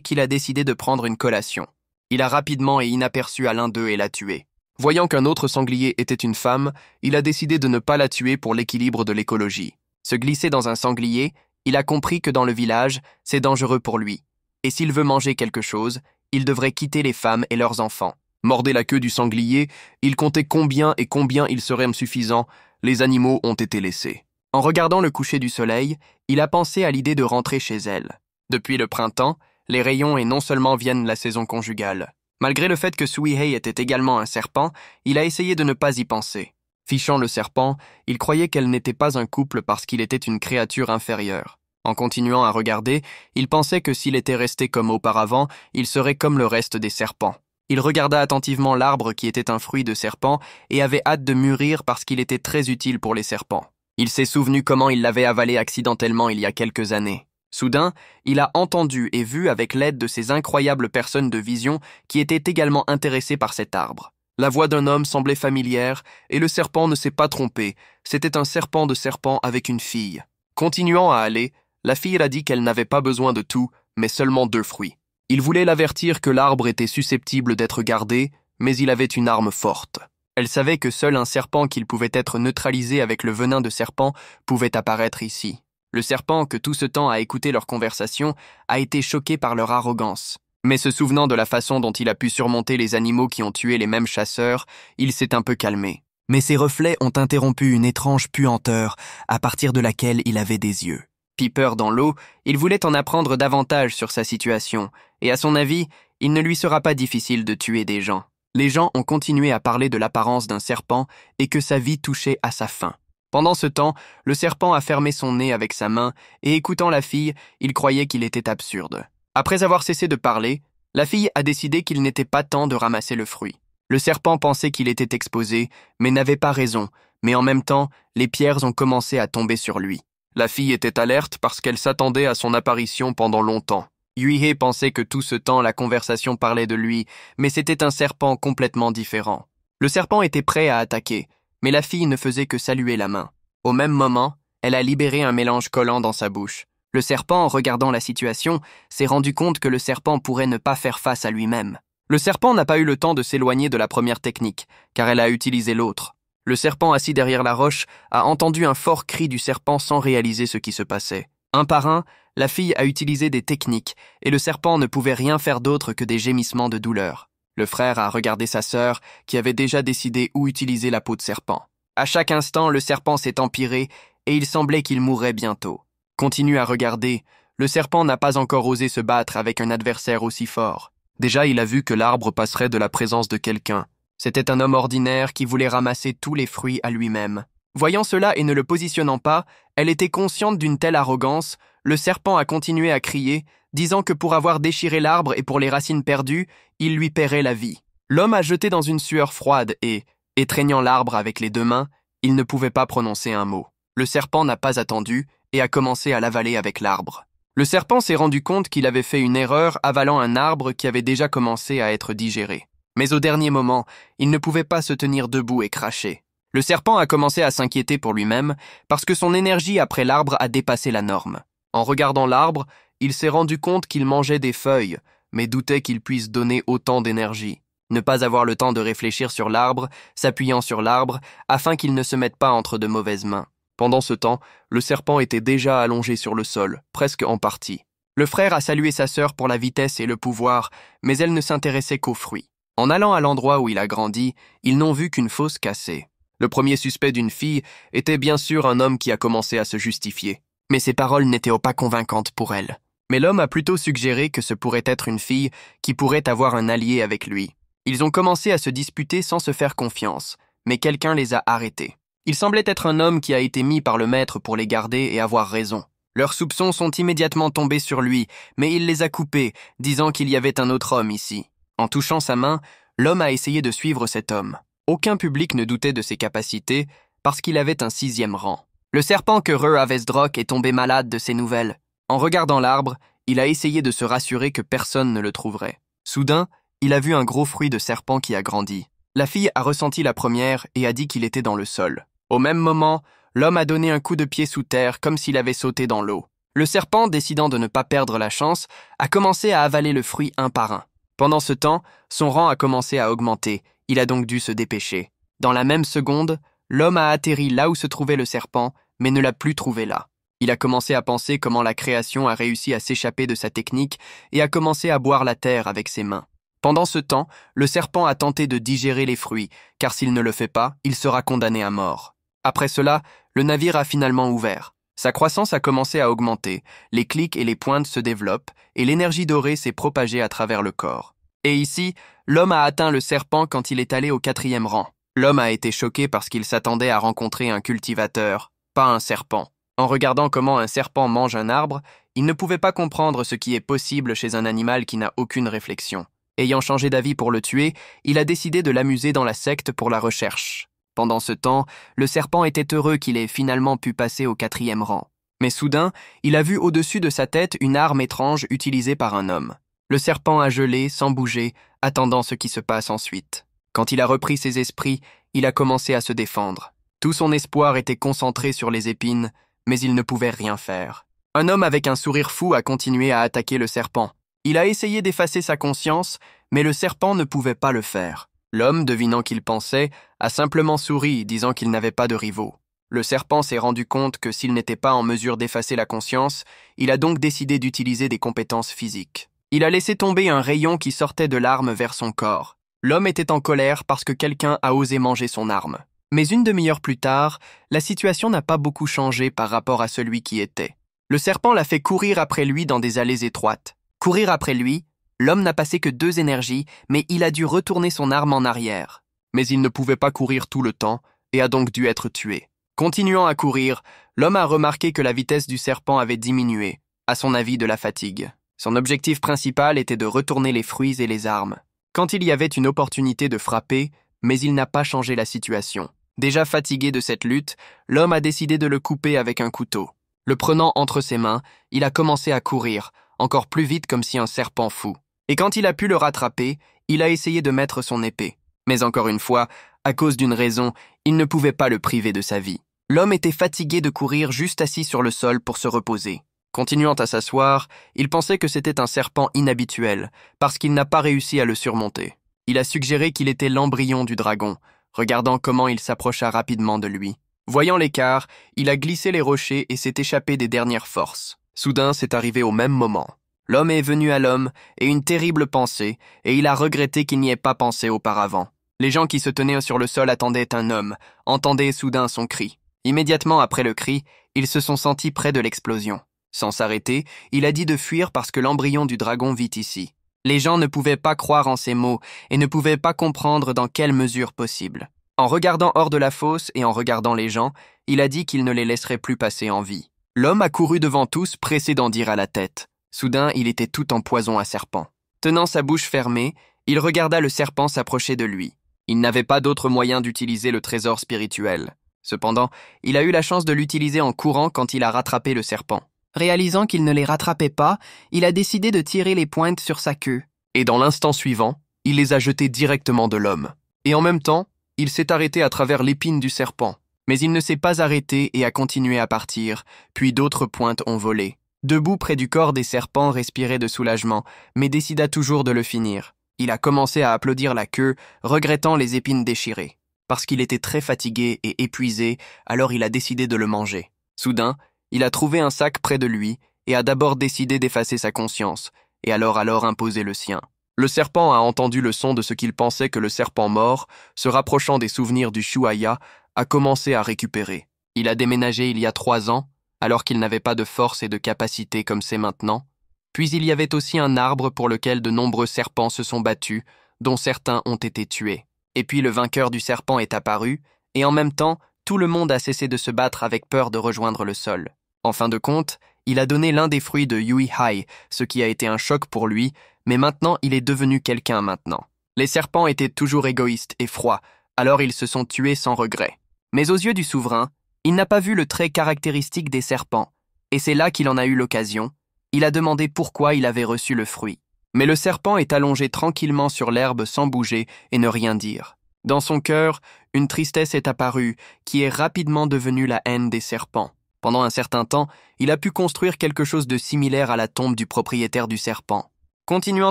qu'il a décidé de prendre une collation. Il a rapidement et inaperçu à l'un d'eux et l'a tué. Voyant qu'un autre sanglier était une femme, il a décidé de ne pas la tuer pour l'équilibre de l'écologie. Se glisser dans un sanglier, il a compris que dans le village, c'est dangereux pour lui. Et s'il veut manger quelque chose, il devrait quitter les femmes et leurs enfants. Mordait la queue du sanglier, il comptait combien il serait insuffisant, les animaux ont été laissés. En regardant le coucher du soleil, il a pensé à l'idée de rentrer chez elle. Depuis le printemps, les rayons et non seulement viennent la saison conjugale. Malgré le fait que Suihei était également un serpent, il a essayé de ne pas y penser. Fichant le serpent, il croyait qu'elle n'était pas un couple parce qu'il était une créature inférieure. En continuant à regarder, il pensait que s'il était resté comme auparavant, il serait comme le reste des serpents. Il regarda attentivement l'arbre qui était un fruit de serpent et avait hâte de mûrir parce qu'il était très utile pour les serpents. Il s'est souvenu comment il l'avait avalé accidentellement il y a quelques années. Soudain, il a entendu et vu avec l'aide de ces incroyables personnes de vision qui étaient également intéressées par cet arbre. La voix d'un homme semblait familière et le serpent ne s'est pas trompé. C'était un serpent de serpent avec une fille. Continuant à aller, la fille a dit qu'elle n'avait pas besoin de tout, mais seulement 2 fruits. Il voulait l'avertir que l'arbre était susceptible d'être gardé, mais il avait une arme forte. Elle savait que seul un serpent qu'il pouvait être neutralisé avec le venin de serpent pouvait apparaître ici. Le serpent, que tout ce temps a écouté leur conversation, a été choqué par leur arrogance. Mais se souvenant de la façon dont il a pu surmonter les animaux qui ont tué les mêmes chasseurs, il s'est un peu calmé. Mais ses reflets ont interrompu une étrange puanteur, à partir de laquelle il avait des yeux. Piper dans l'eau, il voulait en apprendre davantage sur sa situation, et à son avis, il ne lui sera pas difficile de tuer des gens. Les gens ont continué à parler de l'apparence d'un serpent et que sa vie touchait à sa fin. Pendant ce temps, le serpent a fermé son nez avec sa main, et écoutant la fille, il croyait qu'il était absurde. Après avoir cessé de parler, la fille a décidé qu'il n'était pas temps de ramasser le fruit. Le serpent pensait qu'il était exposé, mais n'avait pas raison, mais en même temps, les pierres ont commencé à tomber sur lui. La fille était alerte parce qu'elle s'attendait à son apparition pendant longtemps. Yuhei pensait que tout ce temps la conversation parlait de lui, mais c'était un serpent complètement différent. Le serpent était prêt à attaquer, mais la fille ne faisait que saluer la main. Au même moment, elle a libéré un mélange collant dans sa bouche. Le serpent, en regardant la situation, s'est rendu compte que le serpent pourrait ne pas faire face à lui-même. Le serpent n'a pas eu le temps de s'éloigner de la première technique, car elle a utilisé l'autre. Le serpent assis derrière la roche a entendu un fort cri du serpent sans réaliser ce qui se passait. Un par un, la fille a utilisé des techniques, et le serpent ne pouvait rien faire d'autre que des gémissements de douleur. Le frère a regardé sa sœur, qui avait déjà décidé où utiliser la peau de serpent. À chaque instant, le serpent s'est empiré, et il semblait qu'il mourrait bientôt. Continue à regarder, le serpent n'a pas encore osé se battre avec un adversaire aussi fort. Déjà, il a vu que l'arbre passerait de la présence de quelqu'un. C'était un homme ordinaire qui voulait ramasser tous les fruits à lui-même. Voyant cela et ne le positionnant pas, elle était consciente d'une telle arrogance, le serpent a continué à crier, disant que pour avoir déchiré l'arbre et pour les racines perdues, il lui paierait la vie. L'homme a jeté dans une sueur froide et, étreignant l'arbre avec les 2 mains, il ne pouvait pas prononcer un mot. Le serpent n'a pas attendu et a commencé à l'avaler avec l'arbre. Le serpent s'est rendu compte qu'il avait fait une erreur avalant un arbre qui avait déjà commencé à être digéré. Mais au dernier moment, il ne pouvait pas se tenir debout et cracher. Le serpent a commencé à s'inquiéter pour lui-même parce que son énergie après l'arbre a dépassé la norme. En regardant l'arbre, il s'est rendu compte qu'il mangeait des feuilles, mais doutait qu'il puisse donner autant d'énergie. Ne pas avoir le temps de réfléchir sur l'arbre, s'appuyant sur l'arbre, afin qu'il ne se mette pas entre de mauvaises mains. Pendant ce temps, le serpent était déjà allongé sur le sol, presque en partie. Le frère a salué sa sœur pour la vitesse et le pouvoir, mais elle ne s'intéressait qu'aux fruits. En allant à l'endroit où il a grandi, ils n'ont vu qu'une fosse cassée. Le premier suspect d'une fille était bien sûr un homme qui a commencé à se justifier. Mais ses paroles n'étaient pas convaincantes pour elle. Mais l'homme a plutôt suggéré que ce pourrait être une fille qui pourrait avoir un allié avec lui. Ils ont commencé à se disputer sans se faire confiance, mais quelqu'un les a arrêtés. Il semblait être un homme qui a été mis par le maître pour les garder et avoir raison. Leurs soupçons sont immédiatement tombés sur lui, mais il les a coupés, disant qu'il y avait un autre homme ici. En touchant sa main, l'homme a essayé de suivre cet homme. Aucun public ne doutait de ses capacités, parce qu'il avait un 6e rang. Le serpent queureux Avesdrock est tombé malade de ces nouvelles. En regardant l'arbre, il a essayé de se rassurer que personne ne le trouverait. Soudain, il a vu un gros fruit de serpent qui a grandi. La fille a ressenti la première et a dit qu'il était dans le sol. Au même moment, l'homme a donné un coup de pied sous terre comme s'il avait sauté dans l'eau. Le serpent, décidant de ne pas perdre la chance, a commencé à avaler le fruit un par un. Pendant ce temps, son rang a commencé à augmenter. Il a donc dû se dépêcher. Dans la même seconde, l'homme a atterri là où se trouvait le serpent, mais ne l'a plus trouvé là. Il a commencé à penser comment la création a réussi à s'échapper de sa technique et a commencé à boire la terre avec ses mains. Pendant ce temps, le serpent a tenté de digérer les fruits, car s'il ne le fait pas, il sera condamné à mort. Après cela, le navire a finalement ouvert. Sa croissance a commencé à augmenter, les clics et les pointes se développent, et l'énergie dorée s'est propagée à travers le corps. Et ici, l'homme a atteint le serpent quand il est allé au 4e rang. L'homme a été choqué parce qu'il s'attendait à rencontrer un cultivateur, pas un serpent. En regardant comment un serpent mange un arbre, il ne pouvait pas comprendre ce qui est possible chez un animal qui n'a aucune réflexion. Ayant changé d'avis pour le tuer, il a décidé de l'amuser dans la secte pour la recherche. Pendant ce temps, le serpent était heureux qu'il ait finalement pu passer au 4e rang. Mais soudain, il a vu au-dessus de sa tête une arme étrange utilisée par un homme. Le serpent a gelé, sans bouger, attendant ce qui se passe ensuite. Quand il a repris ses esprits, il a commencé à se défendre. Tout son espoir était concentré sur les épines, mais il ne pouvait rien faire. Un homme avec un sourire fou a continué à attaquer le serpent. Il a essayé d'effacer sa conscience, mais le serpent ne pouvait pas le faire. L'homme, devinant qu'il pensait, a simplement souri, disant qu'il n'avait pas de rivaux. Le serpent s'est rendu compte que s'il n'était pas en mesure d'effacer la conscience, il a donc décidé d'utiliser des compétences physiques. Il a laissé tomber un rayon qui sortait de l'arme vers son corps. L'homme était en colère parce que quelqu'un a osé manger son arme. Mais une demi-heure plus tard, la situation n'a pas beaucoup changé par rapport à celui qui était. Le serpent l'a fait courir après lui dans des allées étroites. Courir après lui, l'homme n'a passé que 2 énergies, mais il a dû retourner son arme en arrière. Mais il ne pouvait pas courir tout le temps et a donc dû être tué. Continuant à courir, l'homme a remarqué que la vitesse du serpent avait diminué, à son avis de la fatigue. Son objectif principal était de retourner les fruits et les armes. Quand il y avait une opportunité de frapper, mais il n'a pas changé la situation. Déjà fatigué de cette lutte, l'homme a décidé de le couper avec un couteau. Le prenant entre ses mains, il a commencé à courir, encore plus vite comme si un serpent fou. Et quand il a pu le rattraper, il a essayé de mettre son épée. Mais encore une fois, à cause d'une raison, il ne pouvait pas le priver de sa vie. L'homme était fatigué de courir juste assis sur le sol pour se reposer. Continuant à s'asseoir, il pensait que c'était un serpent inhabituel, parce qu'il n'a pas réussi à le surmonter. Il a suggéré qu'il était l'embryon du dragon, regardant comment il s'approcha rapidement de lui. Voyant l'écart, il a glissé les rochers et s'est échappé des dernières forces. Soudain, c'est arrivé au même moment. L'homme est venu à l'homme, et une terrible pensée, et il a regretté qu'il n'y ait pas pensé auparavant. Les gens qui se tenaient sur le sol attendaient un homme, entendaient soudain son cri. Immédiatement après le cri, ils se sont sentis près de l'explosion. Sans s'arrêter, il a dit de fuir parce que l'embryon du dragon vit ici. Les gens ne pouvaient pas croire en ces mots et ne pouvaient pas comprendre dans quelle mesure possible. En regardant hors de la fosse et en regardant les gens, il a dit qu'il ne les laisserait plus passer en vie. L'homme a couru devant tous, pressé d'en dire à la tête. Soudain, il était tout en poison à serpent. Tenant sa bouche fermée, il regarda le serpent s'approcher de lui. Il n'avait pas d'autre moyen d'utiliser le trésor spirituel. Cependant, il a eu la chance de l'utiliser en courant quand il a rattrapé le serpent. Réalisant qu'il ne les rattrapait pas, il a décidé de tirer les pointes sur sa queue. Et dans l'instant suivant, il les a jetées directement de l'homme. Et en même temps, il s'est arrêté à travers l'épine du serpent. Mais il ne s'est pas arrêté et a continué à partir, puis d'autres pointes ont volé. Debout près du corps des serpents respirait de soulagement, mais décida toujours de le finir. Il a commencé à applaudir la queue, regrettant les épines déchirées. Parce qu'il était très fatigué et épuisé, alors il a décidé de le manger. Soudain, il a trouvé un sac près de lui et a d'abord décidé d'effacer sa conscience, et alors imposer le sien. Le serpent a entendu le son de ce qu'il pensait que le serpent mort, se rapprochant des souvenirs du Shuaya, a commencé à récupérer. Il a déménagé il y a 3 ans, alors qu'il n'avait pas de force et de capacité comme c'est maintenant. Puis il y avait aussi un arbre pour lequel de nombreux serpents se sont battus, dont certains ont été tués. Et puis le vainqueur du serpent est apparu, et en même temps, tout le monde a cessé de se battre avec peur de rejoindre le sol. En fin de compte, il a donné l'un des fruits de Yui Hai, ce qui a été un choc pour lui, mais maintenant il est devenu quelqu'un maintenant. Les serpents étaient toujours égoïstes et froids, alors ils se sont tués sans regret. Mais aux yeux du souverain, il n'a pas vu le trait caractéristique des serpents, et c'est là qu'il en a eu l'occasion. Il a demandé pourquoi il avait reçu le fruit. Mais le serpent est allongé tranquillement sur l'herbe sans bouger et ne rien dire. Dans son cœur, une tristesse est apparue, qui est rapidement devenue la haine des serpents. Pendant un certain temps, il a pu construire quelque chose de similaire à la tombe du propriétaire du serpent. Continuant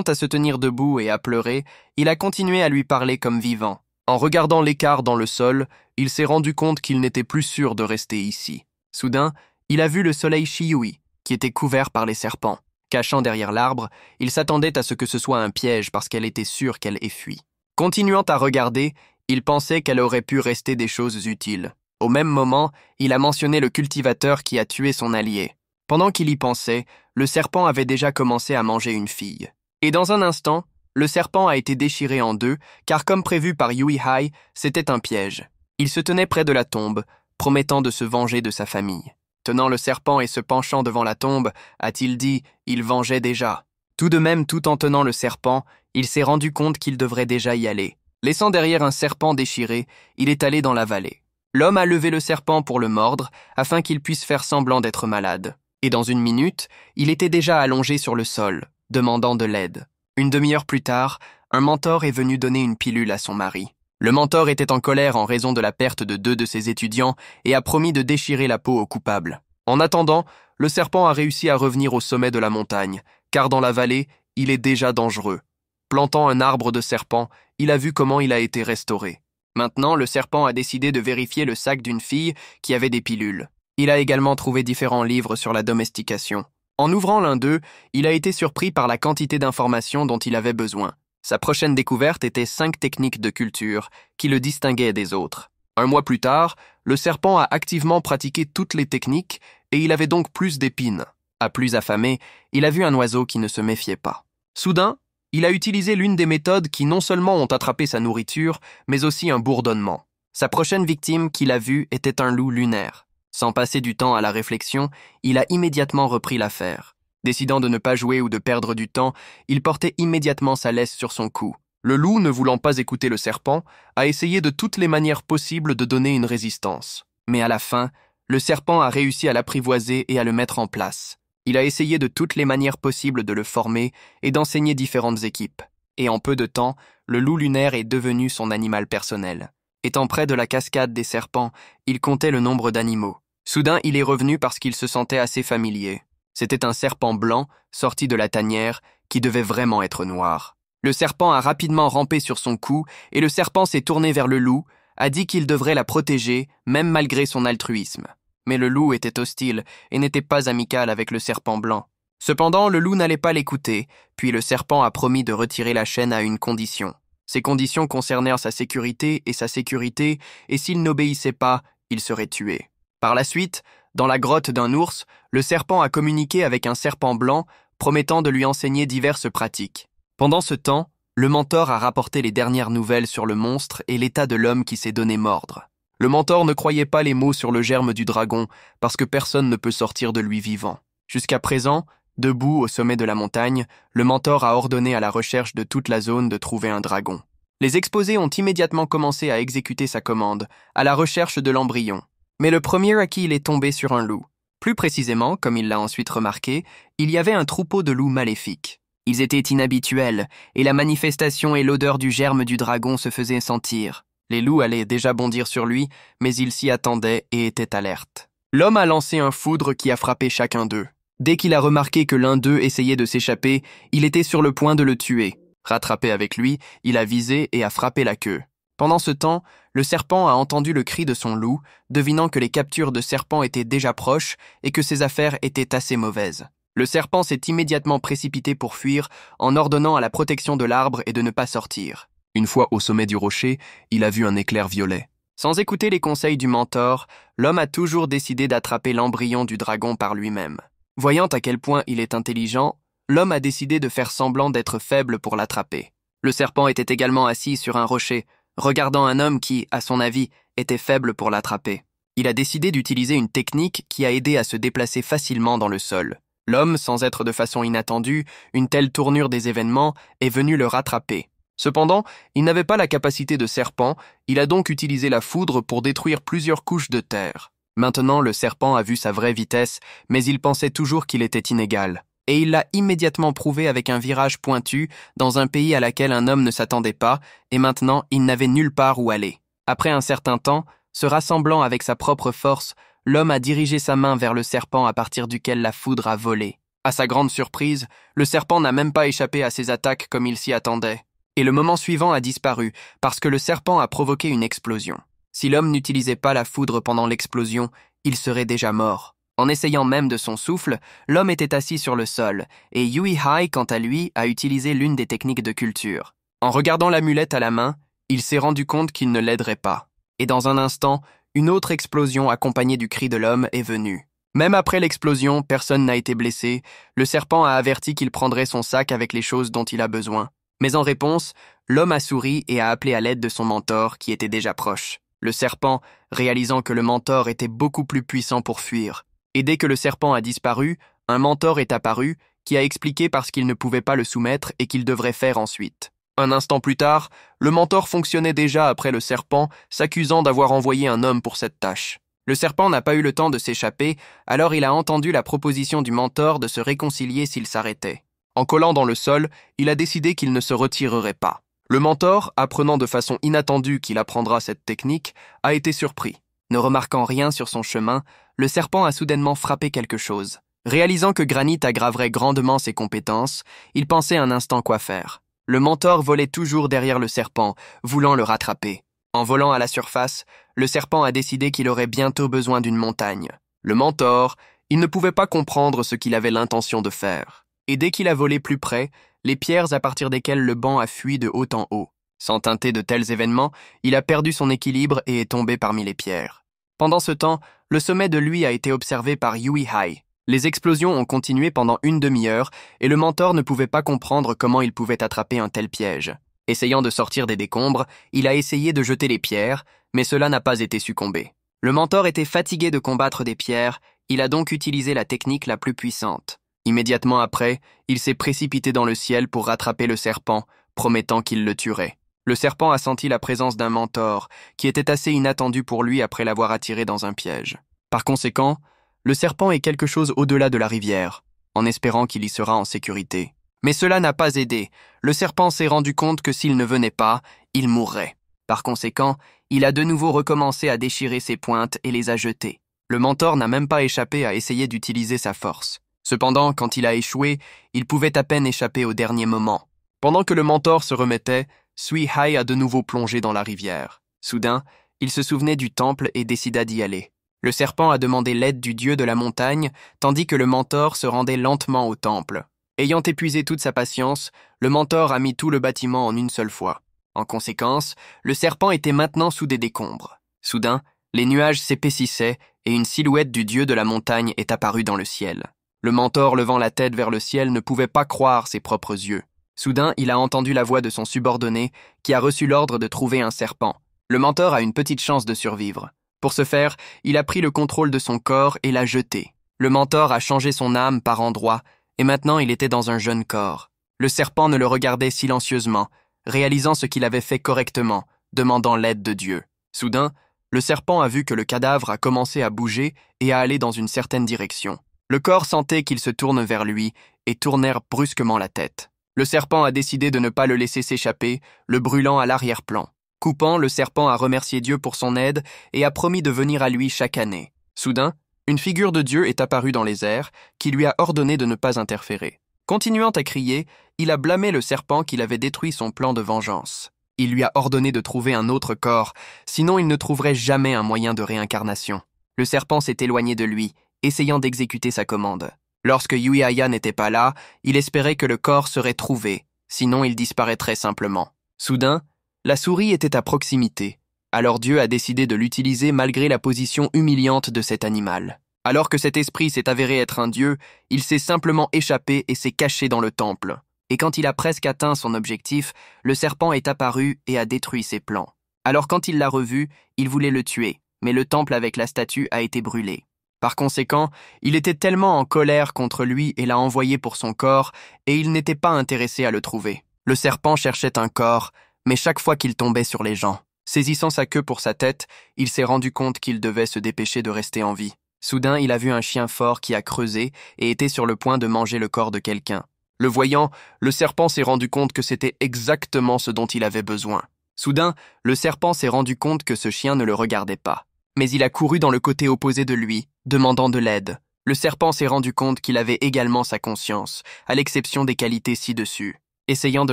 à se tenir debout et à pleurer, il a continué à lui parler comme vivant. En regardant l'écart dans le sol, il s'est rendu compte qu'il n'était plus sûr de rester ici. Soudain, il a vu le soleil Shiyui, qui était couvert par les serpents. Cachant derrière l'arbre, il s'attendait à ce que ce soit un piège parce qu'elle était sûre qu'elle ait fui. Continuant à regarder, il pensait qu'elle aurait pu rester des choses utiles. Au même moment, il a mentionné le cultivateur qui a tué son allié. Pendant qu'il y pensait, le serpent avait déjà commencé à manger une fille. Et dans un instant, le serpent a été déchiré en 2, car comme prévu par Yui Hai, c'était un piège. Il se tenait près de la tombe, promettant de se venger de sa famille. Tenant le serpent et se penchant devant la tombe, a-t-il dit, il vengeait déjà. Tout de même, tout en tenant le serpent, il s'est rendu compte qu'il devrait déjà y aller. Laissant derrière un serpent déchiré, il est allé dans la vallée. L'homme a levé le serpent pour le mordre, afin qu'il puisse faire semblant d'être malade. Et dans une minute, il était déjà allongé sur le sol, demandant de l'aide. Une demi-heure plus tard, un mentor est venu donner une pilule à son mari. Le mentor était en colère en raison de la perte de 2 de ses étudiants et a promis de déchirer la peau au coupable. En attendant, le serpent a réussi à revenir au sommet de la montagne, car dans la vallée, il est déjà dangereux. Plantant un arbre de serpent, il a vu comment il a été restauré. Maintenant, le serpent a décidé de vérifier le sac d'une fille qui avait des pilules. Il a également trouvé différents livres sur la domestication. En ouvrant l'un d'eux, il a été surpris par la quantité d'informations dont il avait besoin. Sa prochaine découverte était 5 techniques de culture qui le distinguaient des autres. Un mois plus tard, le serpent a activement pratiqué toutes les techniques et il avait donc plus d'épines. À plus affamé, il a vu un oiseau qui ne se méfiait pas. Soudain, il a utilisé l'une des méthodes qui non seulement ont attrapé sa nourriture, mais aussi un bourdonnement. Sa prochaine victime qu'il a vue était un loup lunaire. Sans passer du temps à la réflexion, il a immédiatement repris l'affaire. Décidant de ne pas jouer ou de perdre du temps, il portait immédiatement sa laisse sur son cou. Le loup, ne voulant pas écouter le serpent, a essayé de toutes les manières possibles de donner une résistance. Mais à la fin, le serpent a réussi à l'apprivoiser et à le mettre en place. Il a essayé de toutes les manières possibles de le former et d'enseigner différentes équipes. Et en peu de temps, le loup lunaire est devenu son animal personnel. Étant près de la cascade des serpents, il comptait le nombre d'animaux. Soudain, il est revenu parce qu'il se sentait assez familier. C'était un serpent blanc, sorti de la tanière, qui devait vraiment être noir. Le serpent a rapidement rampé sur son cou et le serpent s'est tourné vers le loup, a dit qu'il devrait la protéger, même malgré son altruisme. Mais le loup était hostile et n'était pas amical avec le serpent blanc. Cependant, le loup n'allait pas l'écouter, puis le serpent a promis de retirer la chaîne à une condition. Ces conditions concernèrent sa sécurité, et s'il n'obéissait pas, il serait tué. Par la suite, dans la grotte d'un ours, le serpent a communiqué avec un serpent blanc, promettant de lui enseigner diverses pratiques. Pendant ce temps, le mentor a rapporté les dernières nouvelles sur le monstre et l'état de l'homme qui s'est donné mordre. Le mentor ne croyait pas les mots sur le germe du dragon, parce que personne ne peut sortir de lui vivant. Jusqu'à présent, debout au sommet de la montagne, le mentor a ordonné à la recherche de toute la zone de trouver un dragon. Les exposés ont immédiatement commencé à exécuter sa commande, à la recherche de l'embryon. Mais le premier à qui il est tombé sur un loup. Plus précisément, comme il l'a ensuite remarqué, il y avait un troupeau de loups maléfiques. Ils étaient inhabituels, et la manifestation et l'odeur du germe du dragon se faisaient sentir. Les loups allaient déjà bondir sur lui, mais ils s'y attendaient et étaient alertes. L'homme a lancé un foudre qui a frappé chacun d'eux. Dès qu'il a remarqué que l'un d'eux essayait de s'échapper, il était sur le point de le tuer. Rattrapé avec lui, il a visé et a frappé la queue. Pendant ce temps, le serpent a entendu le cri de son loup, devinant que les captures de serpents étaient déjà proches et que ses affaires étaient assez mauvaises. Le serpent s'est immédiatement précipité pour fuir en ordonnant à la protection de l'arbre et de ne pas sortir. Une fois au sommet du rocher, il a vu un éclair violet. Sans écouter les conseils du mentor, l'homme a toujours décidé d'attraper l'embryon du dragon par lui-même. Voyant à quel point il est intelligent, l'homme a décidé de faire semblant d'être faible pour l'attraper. Le serpent était également assis sur un rocher, regardant un homme qui, à son avis, était faible pour l'attraper. Il a décidé d'utiliser une technique qui a aidé à se déplacer facilement dans le sol. L'homme, sans être de façon inattendue, une telle tournure des événements, est venu le rattraper. Cependant, il n'avait pas la capacité de serpent, il a donc utilisé la foudre pour détruire plusieurs couches de terre. Maintenant, le serpent a vu sa vraie vitesse, mais il pensait toujours qu'il était inégal. Et il l'a immédiatement prouvé avec un virage pointu dans un pays à laquelle un homme ne s'attendait pas, et maintenant il n'avait nulle part où aller. Après un certain temps, se rassemblant avec sa propre force, l'homme a dirigé sa main vers le serpent à partir duquel la foudre a volé. À sa grande surprise, le serpent n'a même pas échappé à ses attaques comme il s'y attendait. Et le moment suivant a disparu, parce que le serpent a provoqué une explosion. Si l'homme n'utilisait pas la foudre pendant l'explosion, il serait déjà mort. En essayant même de son souffle, l'homme était assis sur le sol, et Yui Hai, quant à lui, a utilisé l'une des techniques de culture. En regardant l'amulette à la main, il s'est rendu compte qu'il ne l'aiderait pas. Et dans un instant, une autre explosion accompagnée du cri de l'homme est venue. Même après l'explosion, personne n'a été blessé. Le serpent a averti qu'il prendrait son sac avec les choses dont il a besoin. Mais en réponse, l'homme a souri et a appelé à l'aide de son mentor, qui était déjà proche. Le serpent, réalisant que le mentor était beaucoup plus puissant pour fuir, Et dès que le serpent a disparu, un mentor est apparu qui a expliqué parce qu'il ne pouvait pas le soumettre et qu'il devrait faire ensuite. Un instant plus tard, le mentor fonctionnait déjà après le serpent, s'accusant d'avoir envoyé un homme pour cette tâche. Le serpent n'a pas eu le temps de s'échapper, alors il a entendu la proposition du mentor de se réconcilier s'il s'arrêtait. En collant dans le sol, il a décidé qu'il ne se retirerait pas. Le mentor, apprenant de façon inattendue qu'il apprendra cette technique, a été surpris. Ne remarquant rien sur son chemin, le serpent a soudainement frappé quelque chose. Réalisant que Granit aggraverait grandement ses compétences, il pensait un instant quoi faire. Le mentor volait toujours derrière le serpent, voulant le rattraper. En volant à la surface, le serpent a décidé qu'il aurait bientôt besoin d'une montagne. Le mentor, il ne pouvait pas comprendre ce qu'il avait l'intention de faire. Et dès qu'il a volé plus près, les pierres à partir desquelles le banc a fui de haut en haut. Sans teinter de tels événements, il a perdu son équilibre et est tombé parmi les pierres. Pendant ce temps, le sommet de lui a été observé par Yui Hai. Les explosions ont continué pendant une demi-heure et le mentor ne pouvait pas comprendre comment il pouvait attraper un tel piège. Essayant de sortir des décombres, il a essayé de jeter les pierres, mais cela n'a pas été succombé. Le mentor était fatigué de combattre des pierres, il a donc utilisé la technique la plus puissante. Immédiatement après, il s'est précipité dans le ciel pour rattraper le serpent, promettant qu'il le tuerait. Le serpent a senti la présence d'un mentor, qui était assez inattendu pour lui après l'avoir attiré dans un piège. Par conséquent, le serpent est quelque chose au-delà de la rivière, en espérant qu'il y sera en sécurité. Mais cela n'a pas aidé. Le serpent s'est rendu compte que s'il ne venait pas, il mourrait. Par conséquent, il a de nouveau recommencé à déchirer ses pointes et les a jetées. Le mentor n'a même pas échappé à essayer d'utiliser sa force. Cependant, quand il a échoué, il pouvait à peine échapper au dernier moment. Pendant que le mentor se remettait, Sui Hai a de nouveau plongé dans la rivière. Soudain, il se souvenait du temple et décida d'y aller. Le serpent a demandé l'aide du dieu de la montagne, tandis que le mentor se rendait lentement au temple. Ayant épuisé toute sa patience, le mentor a mis tout le bâtiment en une seule fois. En conséquence, le serpent était maintenant sous des décombres. Soudain, les nuages s'épaississaient et une silhouette du dieu de la montagne est apparue dans le ciel. Le mentor, levant la tête vers le ciel, ne pouvait pas croire ses propres yeux. Soudain, il a entendu la voix de son subordonné qui a reçu l'ordre de trouver un serpent. Le mentor a une petite chance de survivre. Pour ce faire, il a pris le contrôle de son corps et l'a jeté. Le mentor a changé son âme par endroits et maintenant il était dans un jeune corps. Le serpent ne le regardait silencieusement, réalisant ce qu'il avait fait correctement, demandant l'aide de Dieu. Soudain, le serpent a vu que le cadavre a commencé à bouger et à aller dans une certaine direction. Le corps sentait qu'il se tourne vers lui et tournèrent brusquement la tête. Le serpent a décidé de ne pas le laisser s'échapper, le brûlant à l'arrière-plan. Coupant, le serpent a remercié Dieu pour son aide et a promis de venir à lui chaque année. Soudain, une figure de Dieu est apparue dans les airs, qui lui a ordonné de ne pas interférer. Continuant à crier, il a blâmé le serpent qu'il avait détruit son plan de vengeance. Il lui a ordonné de trouver un autre corps, sinon il ne trouverait jamais un moyen de réincarnation. Le serpent s'est éloigné de lui, essayant d'exécuter sa commande. Lorsque Yui Aya n'était pas là, il espérait que le corps serait trouvé, sinon il disparaîtrait simplement. Soudain, la souris était à proximité. Alors Dieu a décidé de l'utiliser malgré la position humiliante de cet animal. Alors que cet esprit s'est avéré être un dieu, il s'est simplement échappé et s'est caché dans le temple. Et quand il a presque atteint son objectif, le serpent est apparu et a détruit ses plans. Alors quand il l'a revu, il voulait le tuer, mais le temple avec la statue a été brûlé. Par conséquent, il était tellement en colère contre lui et l'a envoyé pour son corps, et il n'était pas intéressé à le trouver. Le serpent cherchait un corps, mais chaque fois qu'il tombait sur les gens, saisissant sa queue pour sa tête, il s'est rendu compte qu'il devait se dépêcher de rester en vie. Soudain, il a vu un chien fort qui a creusé et était sur le point de manger le corps de quelqu'un. Le voyant, le serpent s'est rendu compte que c'était exactement ce dont il avait besoin. Soudain, le serpent s'est rendu compte que ce chien ne le regardait pas. Mais il a couru dans le côté opposé de lui, demandant de l'aide. Le serpent s'est rendu compte qu'il avait également sa conscience, à l'exception des qualités ci-dessus. Essayant de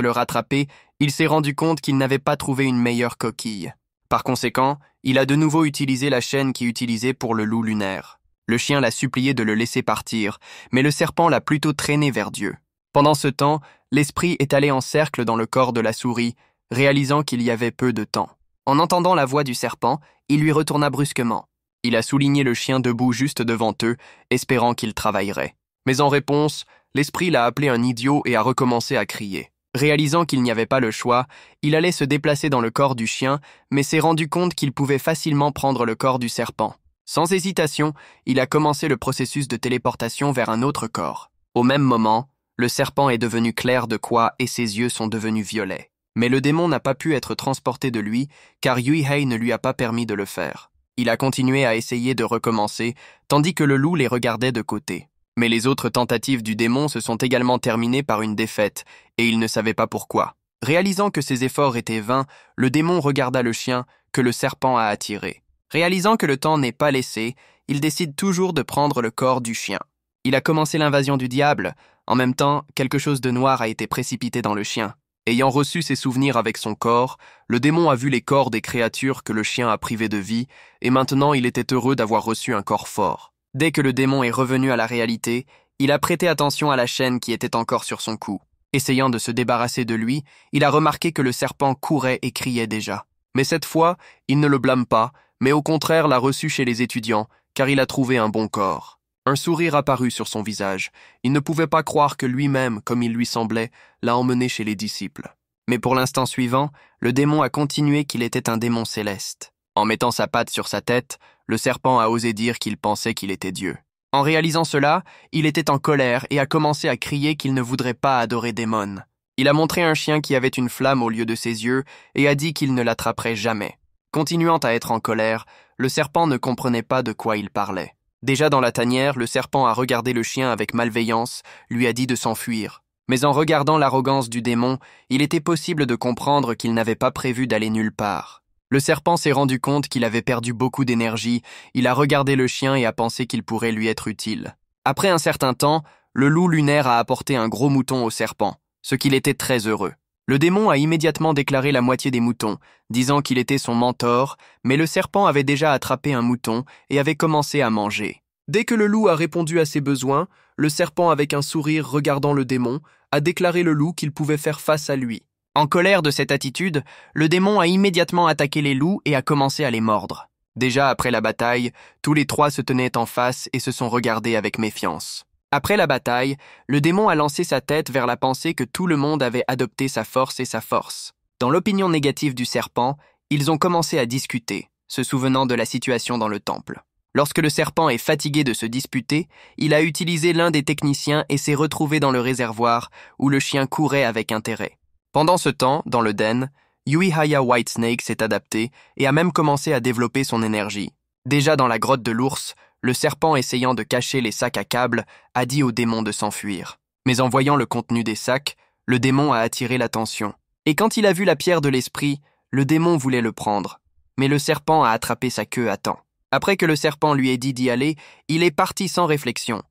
le rattraper, il s'est rendu compte qu'il n'avait pas trouvé une meilleure coquille. Par conséquent, il a de nouveau utilisé la chaîne qu'il utilisait pour le loup lunaire. Le chien l'a supplié de le laisser partir, mais le serpent l'a plutôt traîné vers Dieu. Pendant ce temps, l'esprit est allé en cercle dans le corps de la souris, réalisant qu'il y avait peu de temps. En entendant la voix du serpent, il lui retourna brusquement. Il a souligné le chien debout juste devant eux, espérant qu'il travaillerait. Mais en réponse, l'esprit l'a appelé un idiot et a recommencé à crier. Réalisant qu'il n'y avait pas le choix, il allait se déplacer dans le corps du chien, mais s'est rendu compte qu'il pouvait facilement prendre le corps du serpent. Sans hésitation, il a commencé le processus de téléportation vers un autre corps. Au même moment, le serpent est devenu clair de quoi et ses yeux sont devenus violets. Mais le démon n'a pas pu être transporté de lui, car Yuhei ne lui a pas permis de le faire. Il a continué à essayer de recommencer, tandis que le loup les regardait de côté. Mais les autres tentatives du démon se sont également terminées par une défaite, et il ne savait pas pourquoi. Réalisant que ses efforts étaient vains, le démon regarda le chien que le serpent a attiré. Réalisant que le temps n'est pas laissé, il décide toujours de prendre le corps du chien. Il a commencé l'invasion du diable. En même temps, quelque chose de noir a été précipité dans le chien. Ayant reçu ses souvenirs avec son corps, le démon a vu les corps des créatures que le chien a privées de vie, et maintenant il était heureux d'avoir reçu un corps fort. Dès que le démon est revenu à la réalité, il a prêté attention à la chaîne qui était encore sur son cou. Essayant de se débarrasser de lui, il a remarqué que le serpent courait et criait déjà. Mais cette fois, il ne le blâme pas, mais au contraire l'a reçu chez les étudiants, car il a trouvé un bon corps. Un sourire apparut sur son visage. Il ne pouvait pas croire que lui-même, comme il lui semblait, l'a emmené chez les disciples. Mais pour l'instant suivant, le démon a continué qu'il était un démon céleste. En mettant sa patte sur sa tête, le serpent a osé dire qu'il pensait qu'il était Dieu. En réalisant cela, il était en colère et a commencé à crier qu'il ne voudrait pas adorer Démon. Il a montré un chien qui avait une flamme au lieu de ses yeux et a dit qu'il ne l'attraperait jamais. Continuant à être en colère, le serpent ne comprenait pas de quoi il parlait. Déjà dans la tanière, le serpent a regardé le chien avec malveillance, lui a dit de s'enfuir. Mais en regardant l'arrogance du démon, il était possible de comprendre qu'il n'avait pas prévu d'aller nulle part. Le serpent s'est rendu compte qu'il avait perdu beaucoup d'énergie, il a regardé le chien et a pensé qu'il pourrait lui être utile. Après un certain temps, le loup lunaire a apporté un gros mouton au serpent, ce qu'il était très heureux. Le démon a immédiatement déclaré la moitié des moutons, disant qu'il était son mentor, mais le serpent avait déjà attrapé un mouton et avait commencé à manger. Dès que le loup a répondu à ses besoins, le serpent, avec un sourire regardant le démon, a déclaré le loup qu'il pouvait faire face à lui. En colère de cette attitude, le démon a immédiatement attaqué les loups et a commencé à les mordre. Déjà après la bataille, tous les trois se tenaient en face et se sont regardés avec méfiance. Après la bataille, le démon a lancé sa tête vers la pensée que tout le monde avait adopté sa force et sa force. Dans l'opinion négative du serpent, ils ont commencé à discuter, se souvenant de la situation dans le temple. Lorsque le serpent est fatigué de se disputer, il a utilisé l'un des techniciens et s'est retrouvé dans le réservoir où le chien courait avec intérêt. Pendant ce temps, dans le den, Yuihaya Whitesnake s'est adapté et a même commencé à développer son énergie. Déjà dans la grotte de l'ours, le serpent, essayant de cacher les sacs à câbles, a dit au démon de s'enfuir. Mais en voyant le contenu des sacs, le démon a attiré l'attention. Et quand il a vu la pierre de l'esprit, le démon voulait le prendre. Mais le serpent a attrapé sa queue à temps. Après que le serpent lui ait dit d'y aller, il est parti sans réflexion.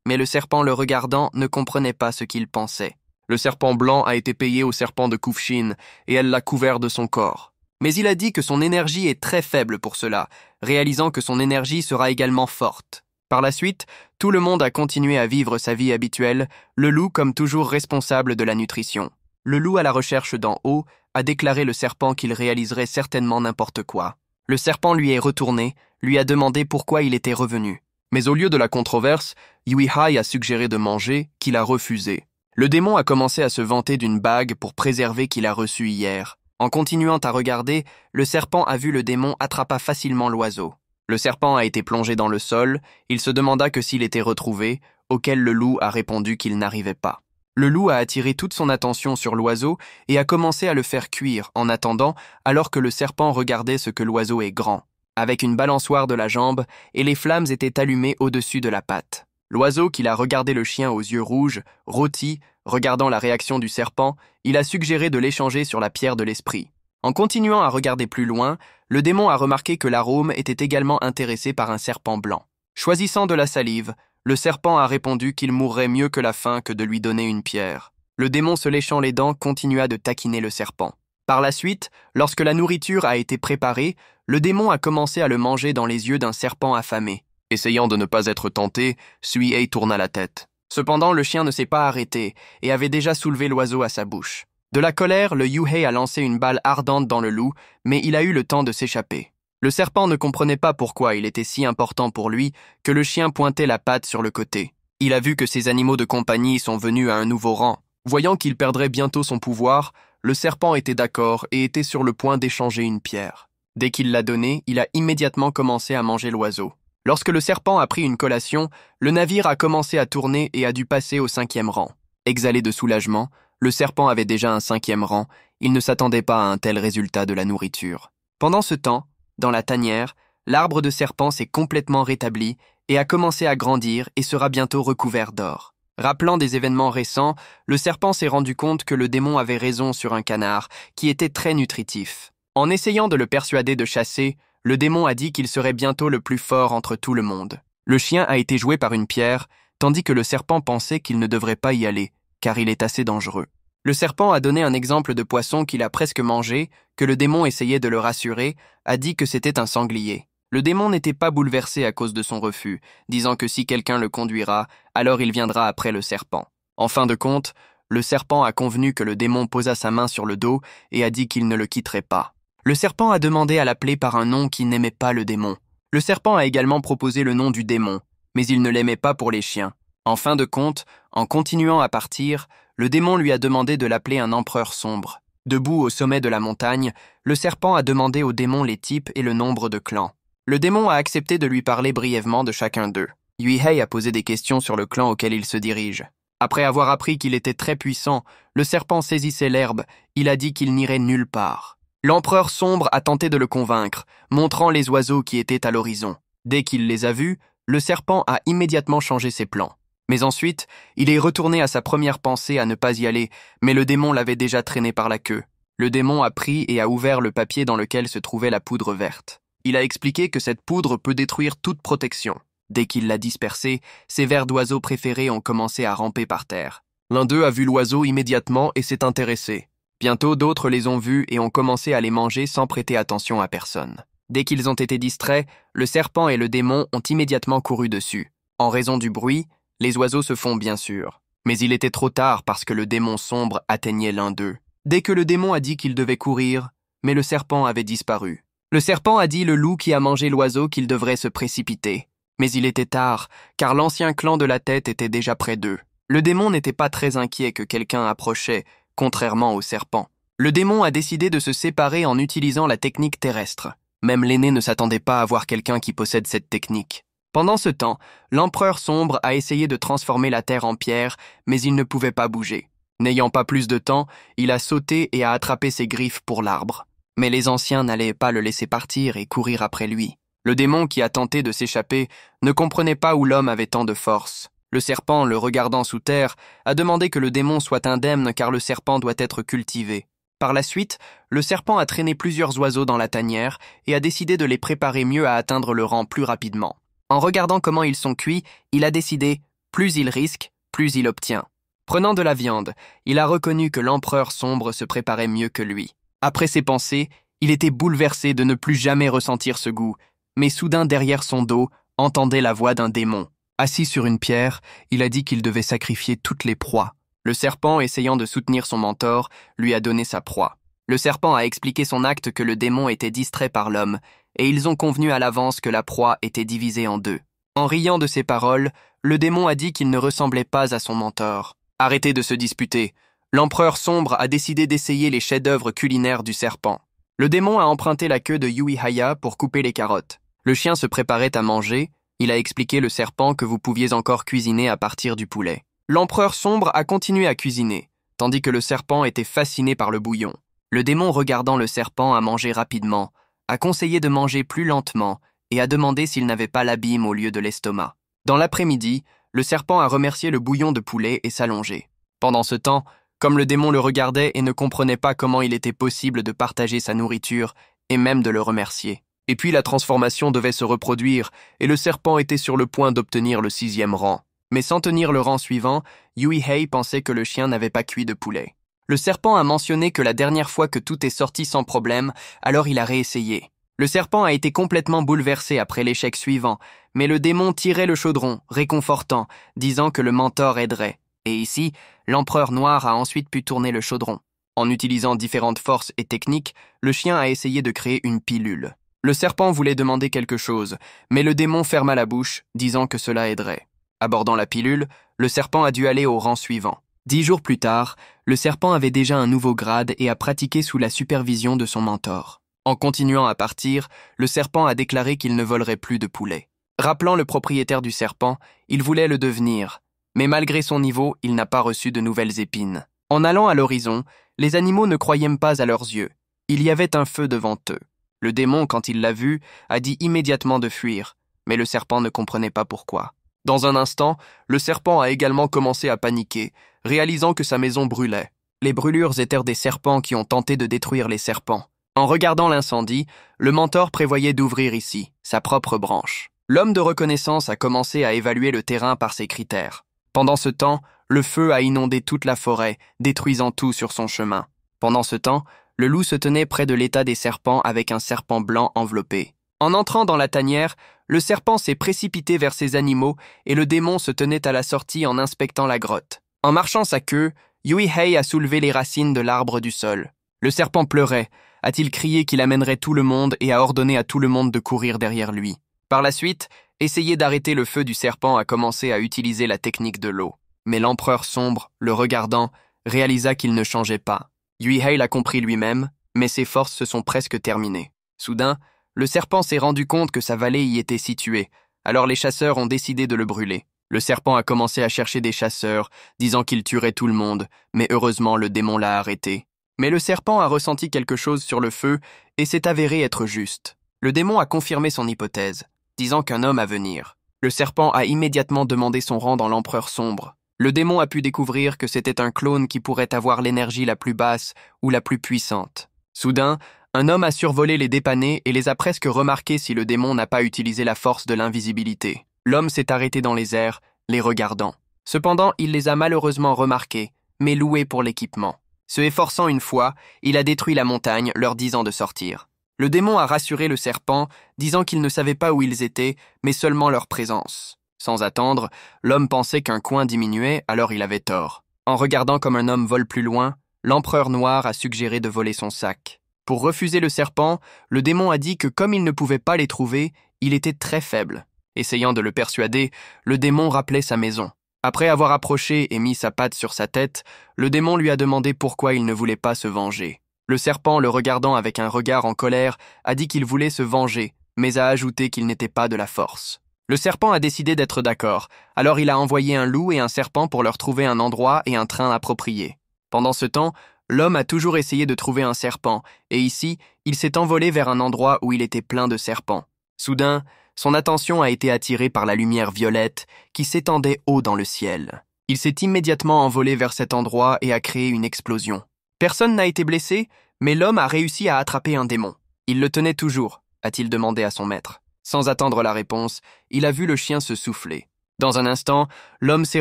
Mais le serpent, le regardant, ne comprenait pas ce qu'il pensait. Le serpent blanc a été payé au serpent de Kufshin et elle l'a couvert de son corps. Mais il a dit que son énergie est très faible pour cela, réalisant que son énergie sera également forte. Par la suite, tout le monde a continué à vivre sa vie habituelle, le loup comme toujours responsable de la nutrition. Le loup, à la recherche d'en haut, a déclaré le serpent qu'il réaliserait certainement n'importe quoi. Le serpent lui est retourné, lui a demandé pourquoi il était revenu. Mais au lieu de la controverse, Yuihai a suggéré de manger, qu'il a refusé. Le démon a commencé à se vanter d'une bague pour préserver qu'il a reçue hier. En continuant à regarder, le serpent a vu le démon attrapa facilement l'oiseau. Le serpent a été plongé dans le sol, il se demanda que s'il était retrouvé, auquel le loup a répondu qu'il n'arrivait pas. Le loup a attiré toute son attention sur l'oiseau et a commencé à le faire cuire en attendant, alors que le serpent regardait ce que l'oiseau est grand, avec une balançoire de la jambe, et les flammes étaient allumées au-dessus de la patte. L'oiseau, qu'il a regardé le chien aux yeux rouges, rôti, regardant la réaction du serpent, il a suggéré de l'échanger sur la pierre de l'esprit. En continuant à regarder plus loin, le démon a remarqué que l'arôme était également intéressé par un serpent blanc. Choisissant de la salive, le serpent a répondu qu'il mourrait mieux que la faim que de lui donner une pierre. Le démon, se léchant les dents, continua de taquiner le serpent. Par la suite, lorsque la nourriture a été préparée, le démon a commencé à le manger dans les yeux d'un serpent affamé. Essayant de ne pas être tenté, Sui-Hei tourna la tête. Cependant, le chien ne s'est pas arrêté et avait déjà soulevé l'oiseau à sa bouche. De la colère, le Yuhei a lancé une balle ardente dans le loup, mais il a eu le temps de s'échapper. Le serpent ne comprenait pas pourquoi il était si important pour lui que le chien pointait la patte sur le côté. Il a vu que ses animaux de compagnie sont venus à un nouveau rang. Voyant qu'il perdrait bientôt son pouvoir, le serpent était d'accord et était sur le point d'échanger une pierre. Dès qu'il l'a donnée, il a immédiatement commencé à manger l'oiseau. Lorsque le serpent a pris une collation, le navire a commencé à tourner et a dû passer au 5e rang. Exhalé de soulagement, le serpent avait déjà un 5e rang, il ne s'attendait pas à un tel résultat de la nourriture. Pendant ce temps, dans la tanière, l'arbre de serpent s'est complètement rétabli et a commencé à grandir et sera bientôt recouvert d'or. Rappelant des événements récents, le serpent s'est rendu compte que le démon avait raison sur un canard, qui était très nutritif. En essayant de le persuader de chasser, le démon a dit qu'il serait bientôt le plus fort entre tout le monde. Le chien a été joué par une pierre, tandis que le serpent pensait qu'il ne devrait pas y aller, car il est assez dangereux. Le serpent a donné un exemple de poisson qu'il a presque mangé, que le démon essayait de le rassurer, a dit que c'était un sanglier. Le démon n'était pas bouleversé à cause de son refus, disant que si quelqu'un le conduira, alors il viendra après le serpent. En fin de compte, le serpent a convenu que le démon posa sa main sur le dos et a dit qu'il ne le quitterait pas. Le serpent a demandé à l'appeler par un nom qui n'aimait pas le démon. Le serpent a également proposé le nom du démon, mais il ne l'aimait pas pour les chiens. En fin de compte, en continuant à partir, le démon lui a demandé de l'appeler un empereur sombre. Debout au sommet de la montagne, le serpent a demandé au démon les types et le nombre de clans. Le démon a accepté de lui parler brièvement de chacun d'eux. Yuhei a posé des questions sur le clan auquel il se dirige. Après avoir appris qu'il était très puissant, le serpent saisissait l'herbe, il a dit qu'il n'irait nulle part. L'empereur sombre a tenté de le convaincre, montrant les oiseaux qui étaient à l'horizon. Dès qu'il les a vus, le serpent a immédiatement changé ses plans. Mais ensuite, il est retourné à sa première pensée à ne pas y aller, mais le démon l'avait déjà traîné par la queue. Le démon a pris et a ouvert le papier dans lequel se trouvait la poudre verte. Il a expliqué que cette poudre peut détruire toute protection. Dès qu'il l'a dispersée, ses vers d'oiseaux préférés ont commencé à ramper par terre. L'un d'eux a vu l'oiseau immédiatement et s'est intéressé. Bientôt, d'autres les ont vus et ont commencé à les manger sans prêter attention à personne. Dès qu'ils ont été distraits, le serpent et le démon ont immédiatement couru dessus. En raison du bruit, les oiseaux se font bien sûr. Mais il était trop tard parce que le démon sombre atteignait l'un d'eux. Dès que le démon a dit qu'il devait courir, mais le serpent avait disparu. Le serpent a dit le loup qui a mangé l'oiseau qu'il devrait se précipiter. Mais il était tard, car l'ancien clan de la tête était déjà près d'eux. Le démon n'était pas très inquiet que quelqu'un approchait, contrairement au serpent. Le démon a décidé de se séparer en utilisant la technique terrestre. Même l'aîné ne s'attendait pas à voir quelqu'un qui possède cette technique. Pendant ce temps, l'empereur sombre a essayé de transformer la terre en pierre, mais il ne pouvait pas bouger. N'ayant pas plus de temps, il a sauté et a attrapé ses griffes pour l'arbre. Mais les anciens n'allaient pas le laisser partir et courir après lui. Le démon qui a tenté de s'échapper ne comprenait pas où l'homme avait tant de force. Le serpent, le regardant sous terre, a demandé que le démon soit indemne car le serpent doit être cultivé. Par la suite, le serpent a traîné plusieurs oiseaux dans la tanière et a décidé de les préparer mieux à atteindre le rang plus rapidement. En regardant comment ils sont cuits, il a décidé, plus il risque, plus il obtient. Prenant de la viande, il a reconnu que l'empereur sombre se préparait mieux que lui. Après ses pensées, il était bouleversé de ne plus jamais ressentir ce goût, mais soudain derrière son dos, entendait la voix d'un démon. Assis sur une pierre, il a dit qu'il devait sacrifier toutes les proies. Le serpent, essayant de soutenir son mentor, lui a donné sa proie. Le serpent a expliqué son acte que le démon était distrait par l'homme, et ils ont convenu à l'avance que la proie était divisée en deux. En riant de ces paroles, le démon a dit qu'il ne ressemblait pas à son mentor. Arrêtez de se disputer. L'empereur sombre a décidé d'essayer les chefs-d'œuvre culinaires du serpent. Le démon a emprunté la queue de Yuihaya pour couper les carottes. Le chien se préparait à manger. Il a expliqué le serpent que vous pouviez encore cuisiner à partir du poulet. L'empereur sombre a continué à cuisiner, tandis que le serpent était fasciné par le bouillon. Le démon, regardant le serpent à manger rapidement, a conseillé de manger plus lentement et a demandé s'il n'avait pas l'abîme au lieu de l'estomac. Dans l'après-midi, le serpent a remercié le bouillon de poulet et s'allongeait. Pendant ce temps, comme le démon le regardait et ne comprenait pas comment il était possible de partager sa nourriture et même de le remercier. Et puis la transformation devait se reproduire et le serpent était sur le point d'obtenir le 6e rang. Mais sans tenir le rang suivant, Yuihei pensait que le chien n'avait pas cuit de poulet. Le serpent a mentionné que la dernière fois que tout est sorti sans problème, alors il a réessayé. Le serpent a été complètement bouleversé après l'échec suivant, mais le démon tirait le chaudron, réconfortant, disant que le mentor aiderait. Et ici, l'empereur noir a ensuite pu tourner le chaudron. En utilisant différentes forces et techniques, le chien a essayé de créer une pilule. Le serpent voulait demander quelque chose, mais le démon ferma la bouche, disant que cela aiderait. Abordant la pilule, le serpent a dû aller au rang suivant. 10 jours plus tard, le serpent avait déjà un nouveau grade et a pratiqué sous la supervision de son mentor. En continuant à partir, le serpent a déclaré qu'il ne volerait plus de poulet. Rappelant le propriétaire du serpent, il voulait le devenir, mais malgré son niveau, il n'a pas reçu de nouvelles épines. En allant à l'horizon, les animaux ne croyaient pas à leurs yeux. Il y avait un feu devant eux. Le démon, quand il l'a vu, a dit immédiatement de fuir, mais le serpent ne comprenait pas pourquoi. Dans un instant, le serpent a également commencé à paniquer, réalisant que sa maison brûlait. Les brûlures étaient des serpents qui ont tenté de détruire les serpents. En regardant l'incendie, le mentor prévoyait d'ouvrir ici, sa propre branche. L'homme de reconnaissance a commencé à évaluer le terrain par ses critères. Pendant ce temps, le feu a inondé toute la forêt, détruisant tout sur son chemin. Pendant ce temps, le loup se tenait près de l'état des serpents avec un serpent blanc enveloppé. En entrant dans la tanière, le serpent s'est précipité vers ses animaux et le démon se tenait à la sortie en inspectant la grotte. En marchant sa queue, Yui-Hei a soulevé les racines de l'arbre du sol. Le serpent pleurait, a-t-il crié qu'il amènerait tout le monde et a ordonné à tout le monde de courir derrière lui. Par la suite, essayer d'arrêter le feu du serpent a commencé à utiliser la technique de l'eau. Mais l'empereur sombre, le regardant, réalisa qu'il ne changeait pas. Yui-Hei l'a compris lui-même, mais ses forces se sont presque terminées. Soudain, le serpent s'est rendu compte que sa vallée y était située, alors les chasseurs ont décidé de le brûler. Le serpent a commencé à chercher des chasseurs, disant qu'il tuerait tout le monde, mais heureusement le démon l'a arrêté. Mais le serpent a ressenti quelque chose sur le feu et s'est avéré être juste. Le démon a confirmé son hypothèse, disant qu'un homme à venir. Le serpent a immédiatement demandé son rang dans l'empereur sombre. Le démon a pu découvrir que c'était un clone qui pourrait avoir l'énergie la plus basse ou la plus puissante. Soudain, un homme a survolé les dépanner et les a presque remarqués si le démon n'a pas utilisé la force de l'invisibilité. L'homme s'est arrêté dans les airs, les regardant. Cependant, il les a malheureusement remarqués, mais loués pour l'équipement. Se efforçant une fois, il a détruit la montagne, leur disant de sortir. Le démon a rassuré le serpent, disant qu'il ne savait pas où ils étaient, mais seulement leur présence. Sans attendre, l'homme pensait qu'un coin diminuait, alors il avait tort. En regardant comme un homme vole plus loin, l'empereur noir a suggéré de voler son sac. Pour refuser le serpent, le démon a dit que comme il ne pouvait pas les trouver, il était très faible. Essayant de le persuader, le démon rappelait sa maison. Après avoir approché et mis sa patte sur sa tête, le démon lui a demandé pourquoi il ne voulait pas se venger. Le serpent, le regardant avec un regard en colère, a dit qu'il voulait se venger, mais a ajouté qu'il n'était pas de la force. Le serpent a décidé d'être d'accord, alors il a envoyé un loup et un serpent pour leur trouver un endroit et un train approprié. Pendant ce temps, l'homme a toujours essayé de trouver un serpent, et ici, il s'est envolé vers un endroit où il était plein de serpents. Soudain, son attention a été attirée par la lumière violette qui s'étendait haut dans le ciel. Il s'est immédiatement envolé vers cet endroit et a créé une explosion. Personne n'a été blessé, mais l'homme a réussi à attraper un démon. Il le tenait toujours, a-t-il demandé à son maître. Sans attendre la réponse, il a vu le chien se souffler. Dans un instant, l'homme s'est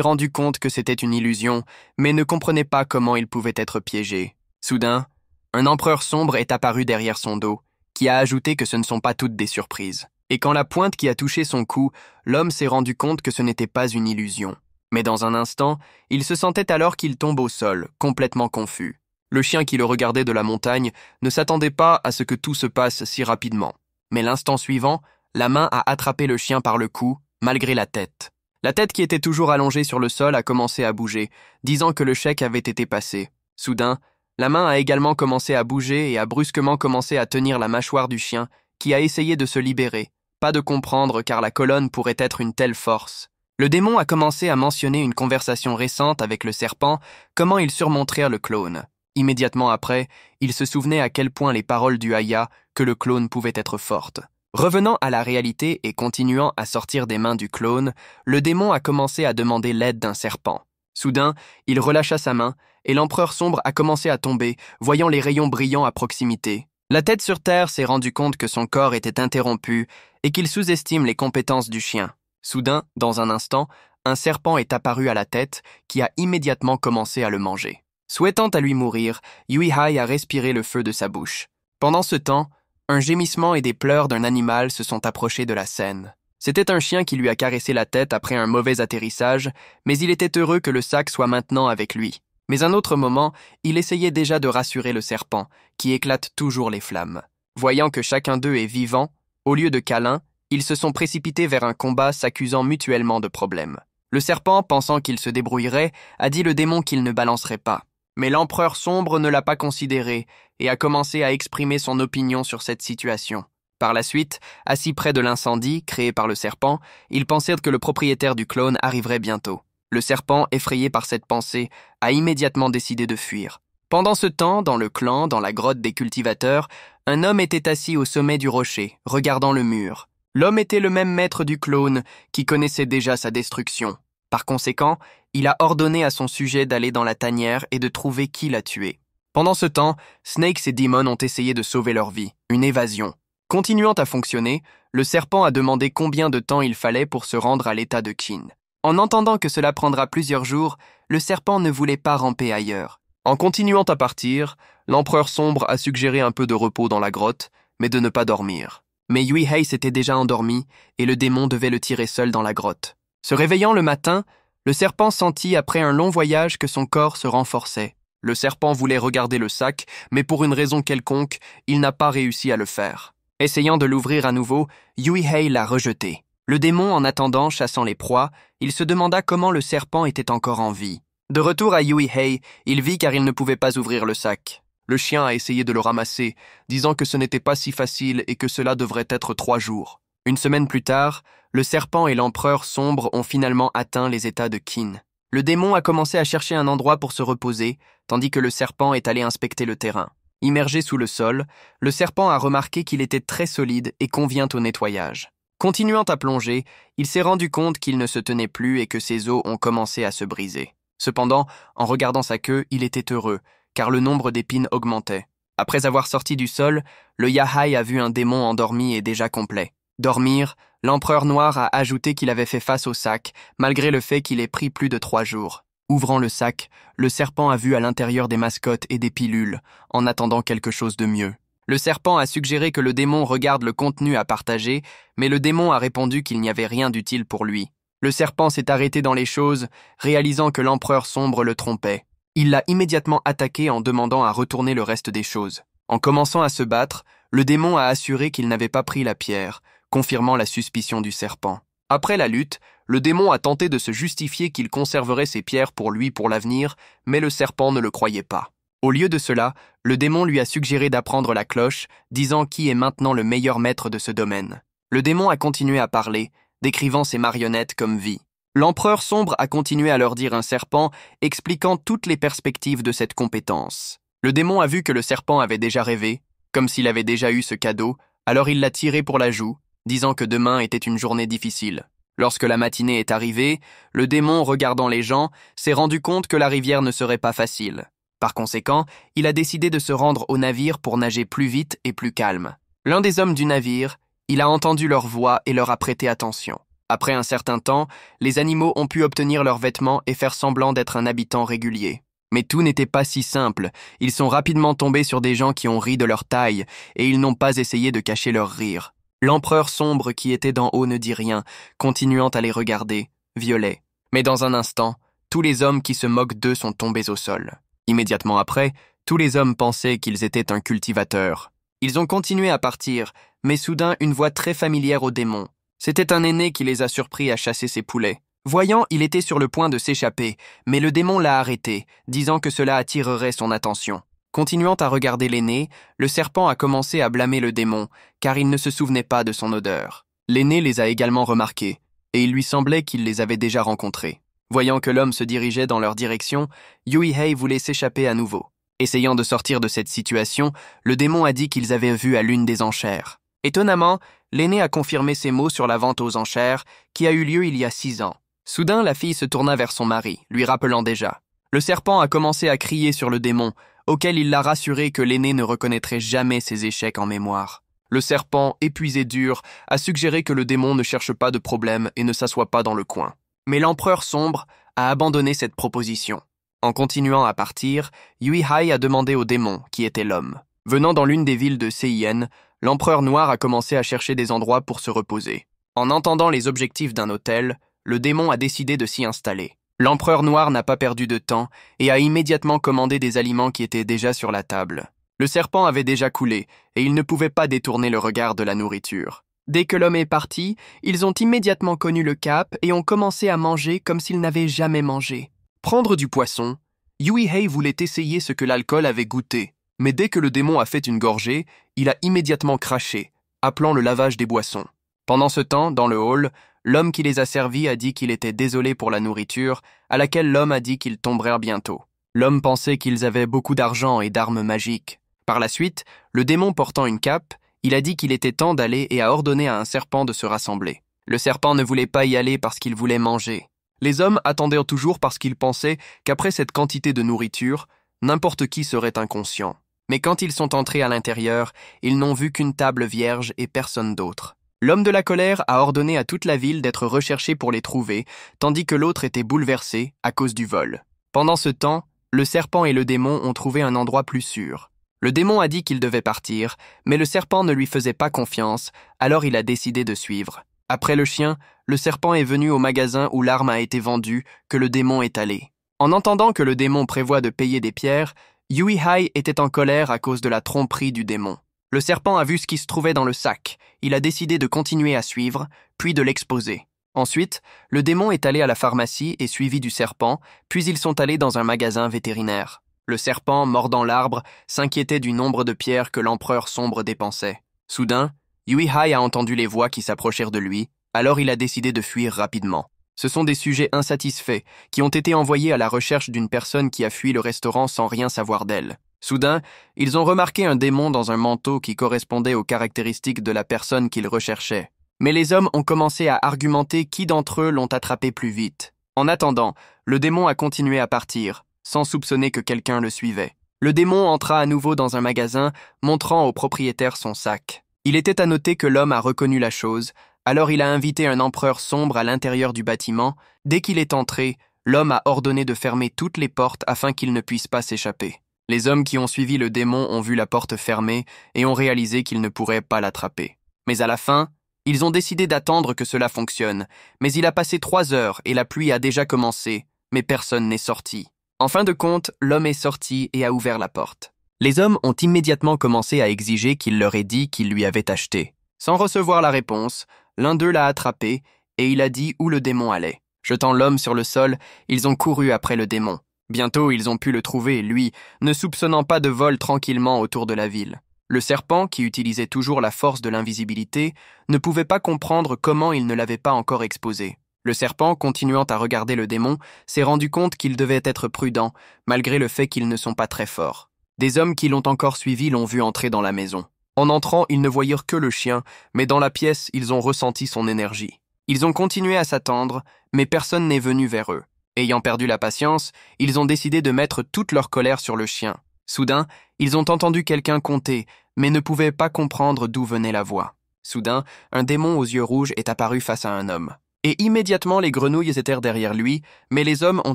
rendu compte que c'était une illusion, mais ne comprenait pas comment il pouvait être piégé. Soudain, un empereur sombre est apparu derrière son dos, qui a ajouté que ce ne sont pas toutes des surprises. Et quand la pointe qui a touché son cou, l'homme s'est rendu compte que ce n'était pas une illusion. Mais dans un instant, il se sentait alors qu'il tombe au sol, complètement confus. Le chien qui le regardait de la montagne ne s'attendait pas à ce que tout se passe si rapidement. Mais l'instant suivant, la main a attrapé le chien par le cou, malgré la tête. La tête qui était toujours allongée sur le sol a commencé à bouger, disant que le chèque avait été passé. Soudain, la main a également commencé à bouger et a brusquement commencé à tenir la mâchoire du chien, qui a essayé de se libérer. Pas de comprendre car la colonne pourrait être une telle force. Le démon a commencé à mentionner une conversation récente avec le serpent, comment il surmonterait le clone. Immédiatement après, il se souvenait à quel point les paroles du Haya que le clone pouvait être fortes. Revenant à la réalité et continuant à sortir des mains du clone, le démon a commencé à demander l'aide d'un serpent. Soudain, il relâcha sa main et l'empereur sombre a commencé à tomber, voyant les rayons brillants à proximité. La tête sur terre s'est rendu compte que son corps était interrompu et qu'il sous-estime les compétences du chien. Soudain, dans un instant, un serpent est apparu à la tête qui a immédiatement commencé à le manger. Souhaitant à lui mourir, Yui-Hei a respiré le feu de sa bouche. Pendant ce temps, un gémissement et des pleurs d'un animal se sont approchés de la scène. C'était un chien qui lui a caressé la tête après un mauvais atterrissage, mais il était heureux que le sac soit maintenant avec lui. Mais à un autre moment, il essayait déjà de rassurer le serpent, qui éclate toujours les flammes. Voyant que chacun d'eux est vivant, au lieu de câlins, ils se sont précipités vers un combat s'accusant mutuellement de problèmes. Le serpent, pensant qu'il se débrouillerait, a dit le démon qu'il ne balancerait pas. Mais l'empereur sombre ne l'a pas considéré et a commencé à exprimer son opinion sur cette situation. Par la suite, assis près de l'incendie créé par le serpent, ils pensèrent que le propriétaire du clone arriverait bientôt. Le serpent, effrayé par cette pensée, a immédiatement décidé de fuir. Pendant ce temps, dans le clan, dans la grotte des cultivateurs, un homme était assis au sommet du rocher, regardant le mur. L'homme était le même maître du clone, qui connaissait déjà sa destruction. Par conséquent, il a ordonné à son sujet d'aller dans la tanière et de trouver qui l'a tué. Pendant ce temps, Snakes et Demon ont essayé de sauver leur vie, une évasion. Continuant à fonctionner, le serpent a demandé combien de temps il fallait pour se rendre à l'état de Qin. En entendant que cela prendra plusieurs jours, le serpent ne voulait pas ramper ailleurs. En continuant à partir, l'empereur sombre a suggéré un peu de repos dans la grotte, mais de ne pas dormir. Mais Yui Hei s'était déjà endormi et le démon devait le tirer seul dans la grotte. Se réveillant le matin, le serpent sentit après un long voyage que son corps se renforçait. Le serpent voulait regarder le sac, mais pour une raison quelconque, il n'a pas réussi à le faire. Essayant de l'ouvrir à nouveau, Yui Hei l'a rejeté. Le démon, en attendant, chassant les proies, il se demanda comment le serpent était encore en vie. De retour à Yui Hei, il vit car il ne pouvait pas ouvrir le sac. Le chien a essayé de le ramasser, disant que ce n'était pas si facile et que cela devrait être 3 jours. Une semaine plus tard, le serpent et l'empereur sombre ont finalement atteint les états de Qin. Le démon a commencé à chercher un endroit pour se reposer, tandis que le serpent est allé inspecter le terrain. Immergé sous le sol, le serpent a remarqué qu'il était très solide et convient au nettoyage. Continuant à plonger, il s'est rendu compte qu'il ne se tenait plus et que ses os ont commencé à se briser. Cependant, en regardant sa queue, il était heureux, car le nombre d'épines augmentait. Après avoir sorti du sol, le Yahai a vu un démon endormi et déjà complet. Dormir, l'empereur noir a ajouté qu'il avait fait face au sac, malgré le fait qu'il ait pris plus de 3 jours. Ouvrant le sac, le serpent a vu à l'intérieur des mascottes et des pilules, en attendant quelque chose de mieux. Le serpent a suggéré que le démon regarde le contenu à partager, mais le démon a répondu qu'il n'y avait rien d'utile pour lui. Le serpent s'est arrêté dans les choses, réalisant que l'empereur sombre le trompait. Il l'a immédiatement attaqué en demandant à retourner le reste des choses. En commençant à se battre, le démon a assuré qu'il n'avait pas pris la pierre, confirmant la suspicion du serpent. Après la lutte, le démon a tenté de se justifier qu'il conserverait ses pierres pour lui pour l'avenir, mais le serpent ne le croyait pas. Au lieu de cela, le démon lui a suggéré d'apprendre la cloche, disant qui est maintenant le meilleur maître de ce domaine. Le démon a continué à parler, décrivant ses marionnettes comme vie. L'empereur sombre a continué à leur dire un serpent, expliquant toutes les perspectives de cette compétence. Le démon a vu que le serpent avait déjà rêvé, comme s'il avait déjà eu ce cadeau, alors il l'a tiré pour la joue, disant que demain était une journée difficile. Lorsque la matinée est arrivée, le démon, regardant les gens, s'est rendu compte que la rivière ne serait pas facile. Par conséquent, il a décidé de se rendre au navire pour nager plus vite et plus calme. L'un des hommes du navire, il a entendu leur voix et leur a prêté attention. Après un certain temps, les animaux ont pu obtenir leurs vêtements et faire semblant d'être un habitant régulier. Mais tout n'était pas si simple. Ils sont rapidement tombés sur des gens qui ont ri de leur taille, et ils n'ont pas essayé de cacher leur rire. L'empereur sombre qui était d'en haut ne dit rien, continuant à les regarder, violet. Mais dans un instant, tous les hommes qui se moquent d'eux sont tombés au sol. Immédiatement après, tous les hommes pensaient qu'ils étaient un cultivateur. Ils ont continué à partir, mais soudain une voix très familière au démon. C'était un aîné qui les a surpris à chasser ses poulets. Voyant, il était sur le point de s'échapper, mais le démon l'a arrêté, disant que cela attirerait son attention. Continuant à regarder l'aîné, le serpent a commencé à blâmer le démon, car il ne se souvenait pas de son odeur. L'aîné les a également remarqués, et il lui semblait qu'il les avait déjà rencontrés. Voyant que l'homme se dirigeait dans leur direction, Yui Hei voulait s'échapper à nouveau. Essayant de sortir de cette situation, le démon a dit qu'ils avaient vu à l'une des enchères. Étonnamment, l'aîné a confirmé ses mots sur la vente aux enchères, qui a eu lieu il y a 6 ans. Soudain, la fille se tourna vers son mari, lui rappelant déjà. Le serpent a commencé à crier sur le démon, auquel il l'a rassuré que l'aîné ne reconnaîtrait jamais ses échecs en mémoire. Le serpent, épuisé dur, a suggéré que le démon ne cherche pas de problème et ne s'assoie pas dans le coin. Mais l'empereur sombre a abandonné cette proposition. En continuant à partir, Yui Hei a demandé au démon, qui était l'homme. Venant dans l'une des villes de Seien, l'empereur noir a commencé à chercher des endroits pour se reposer. En entendant les objectifs d'un hôtel, le démon a décidé de s'y installer. L'empereur noir n'a pas perdu de temps et a immédiatement commandé des aliments qui étaient déjà sur la table. Le serpent avait déjà coulé et il ne pouvait pas détourner le regard de la nourriture. Dès que l'homme est parti, ils ont immédiatement connu le cap et ont commencé à manger comme s'ils n'avaient jamais mangé. Prendre du poisson, Yui Hei voulait essayer ce que l'alcool avait goûté, mais dès que le démon a fait une gorgée, il a immédiatement craché, appelant le lavage des boissons. Pendant ce temps, dans le hall, l'homme qui les a servis a dit qu'il était désolé pour la nourriture, à laquelle l'homme a dit qu'ils tomberaient bientôt. L'homme pensait qu'ils avaient beaucoup d'argent et d'armes magiques. Par la suite, le démon portant une cape, il a dit qu'il était temps d'aller et a ordonné à un serpent de se rassembler. Le serpent ne voulait pas y aller parce qu'il voulait manger. Les hommes attendaient toujours parce qu'ils pensaient qu'après cette quantité de nourriture, n'importe qui serait inconscient. Mais quand ils sont entrés à l'intérieur, ils n'ont vu qu'une table vierge et personne d'autre. L'homme de la colère a ordonné à toute la ville d'être recherché pour les trouver, tandis que l'autre était bouleversé à cause du vol. Pendant ce temps, le serpent et le démon ont trouvé un endroit plus sûr. Le démon a dit qu'il devait partir, mais le serpent ne lui faisait pas confiance, alors il a décidé de suivre. Après le chien, le serpent est venu au magasin où l'arme a été vendue, que le démon est allé. En entendant que le démon prévoit de payer des pierres, Yui Hai était en colère à cause de la tromperie du démon. Le serpent a vu ce qui se trouvait dans le sac. Il a décidé de continuer à suivre, puis de l'exposer. Ensuite, le démon est allé à la pharmacie et suivi du serpent, puis ils sont allés dans un magasin vétérinaire. Le serpent, mordant l'arbre, s'inquiétait du nombre de pierres que l'empereur sombre dépensait. Soudain, Yui Hai a entendu les voix qui s'approchèrent de lui, alors il a décidé de fuir rapidement. Ce sont des sujets insatisfaits qui ont été envoyés à la recherche d'une personne qui a fui le restaurant sans rien savoir d'elle. Soudain, ils ont remarqué un démon dans un manteau qui correspondait aux caractéristiques de la personne qu'ils recherchaient. Mais les hommes ont commencé à argumenter qui d'entre eux l'ont attrapé plus vite. En attendant, le démon a continué à partir, sans soupçonner que quelqu'un le suivait. Le démon entra à nouveau dans un magasin, montrant au propriétaire son sac. Il était à noter que l'homme a reconnu la chose, alors il a invité un empereur sombre à l'intérieur du bâtiment. Dès qu'il est entré, l'homme a ordonné de fermer toutes les portes afin qu'il ne puisse pas s'échapper. Les hommes qui ont suivi le démon ont vu la porte fermée et ont réalisé qu'ils ne pourraient pas l'attraper. Mais à la fin, ils ont décidé d'attendre que cela fonctionne, mais il a passé 3 heures et la pluie a déjà commencé, mais personne n'est sorti. En fin de compte, l'homme est sorti et a ouvert la porte. Les hommes ont immédiatement commencé à exiger qu'il leur ait dit qu'il lui avait acheté. Sans recevoir la réponse, l'un d'eux l'a attrapé et il a dit où le démon allait. Jetant l'homme sur le sol, ils ont couru après le démon. Bientôt, ils ont pu le trouver, lui, ne soupçonnant pas de vol tranquillement autour de la ville. Le serpent, qui utilisait toujours la force de l'invisibilité, ne pouvait pas comprendre comment il ne l'avait pas encore exposé. Le serpent, continuant à regarder le démon, s'est rendu compte qu'il devait être prudent, malgré le fait qu'ils ne sont pas très forts. Des hommes qui l'ont encore suivi l'ont vu entrer dans la maison. En entrant, ils ne voyirent que le chien, mais dans la pièce, ils ont ressenti son énergie. Ils ont continué à s'attendre, mais personne n'est venu vers eux. Ayant perdu la patience, ils ont décidé de mettre toute leur colère sur le chien. Soudain, ils ont entendu quelqu'un compter, mais ne pouvaient pas comprendre d'où venait la voix. Soudain, un démon aux yeux rouges est apparu face à un homme. Et immédiatement les grenouilles étaient derrière lui, mais les hommes ont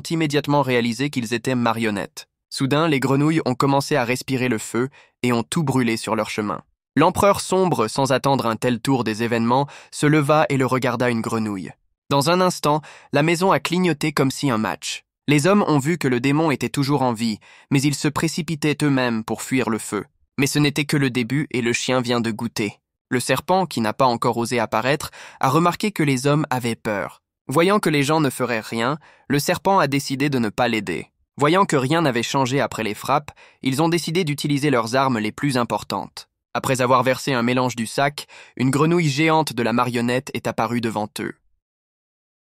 immédiatement réalisé qu'ils étaient marionnettes. Soudain, les grenouilles ont commencé à respirer le feu et ont tout brûlé sur leur chemin. L'empereur sombre, sans attendre un tel tour des événements, se leva et le regarda une grenouille. Dans un instant, la maison a clignoté comme si un match. Les hommes ont vu que le démon était toujours en vie, mais ils se précipitaient eux-mêmes pour fuir le feu. Mais ce n'était que le début et le chien vient de goûter. Le serpent, qui n'a pas encore osé apparaître, a remarqué que les hommes avaient peur. Voyant que les gens ne feraient rien, le serpent a décidé de ne pas l'aider. Voyant que rien n'avait changé après les frappes, ils ont décidé d'utiliser leurs armes les plus importantes. Après avoir versé un mélange du sac, une grenouille géante de la marionnette est apparue devant eux.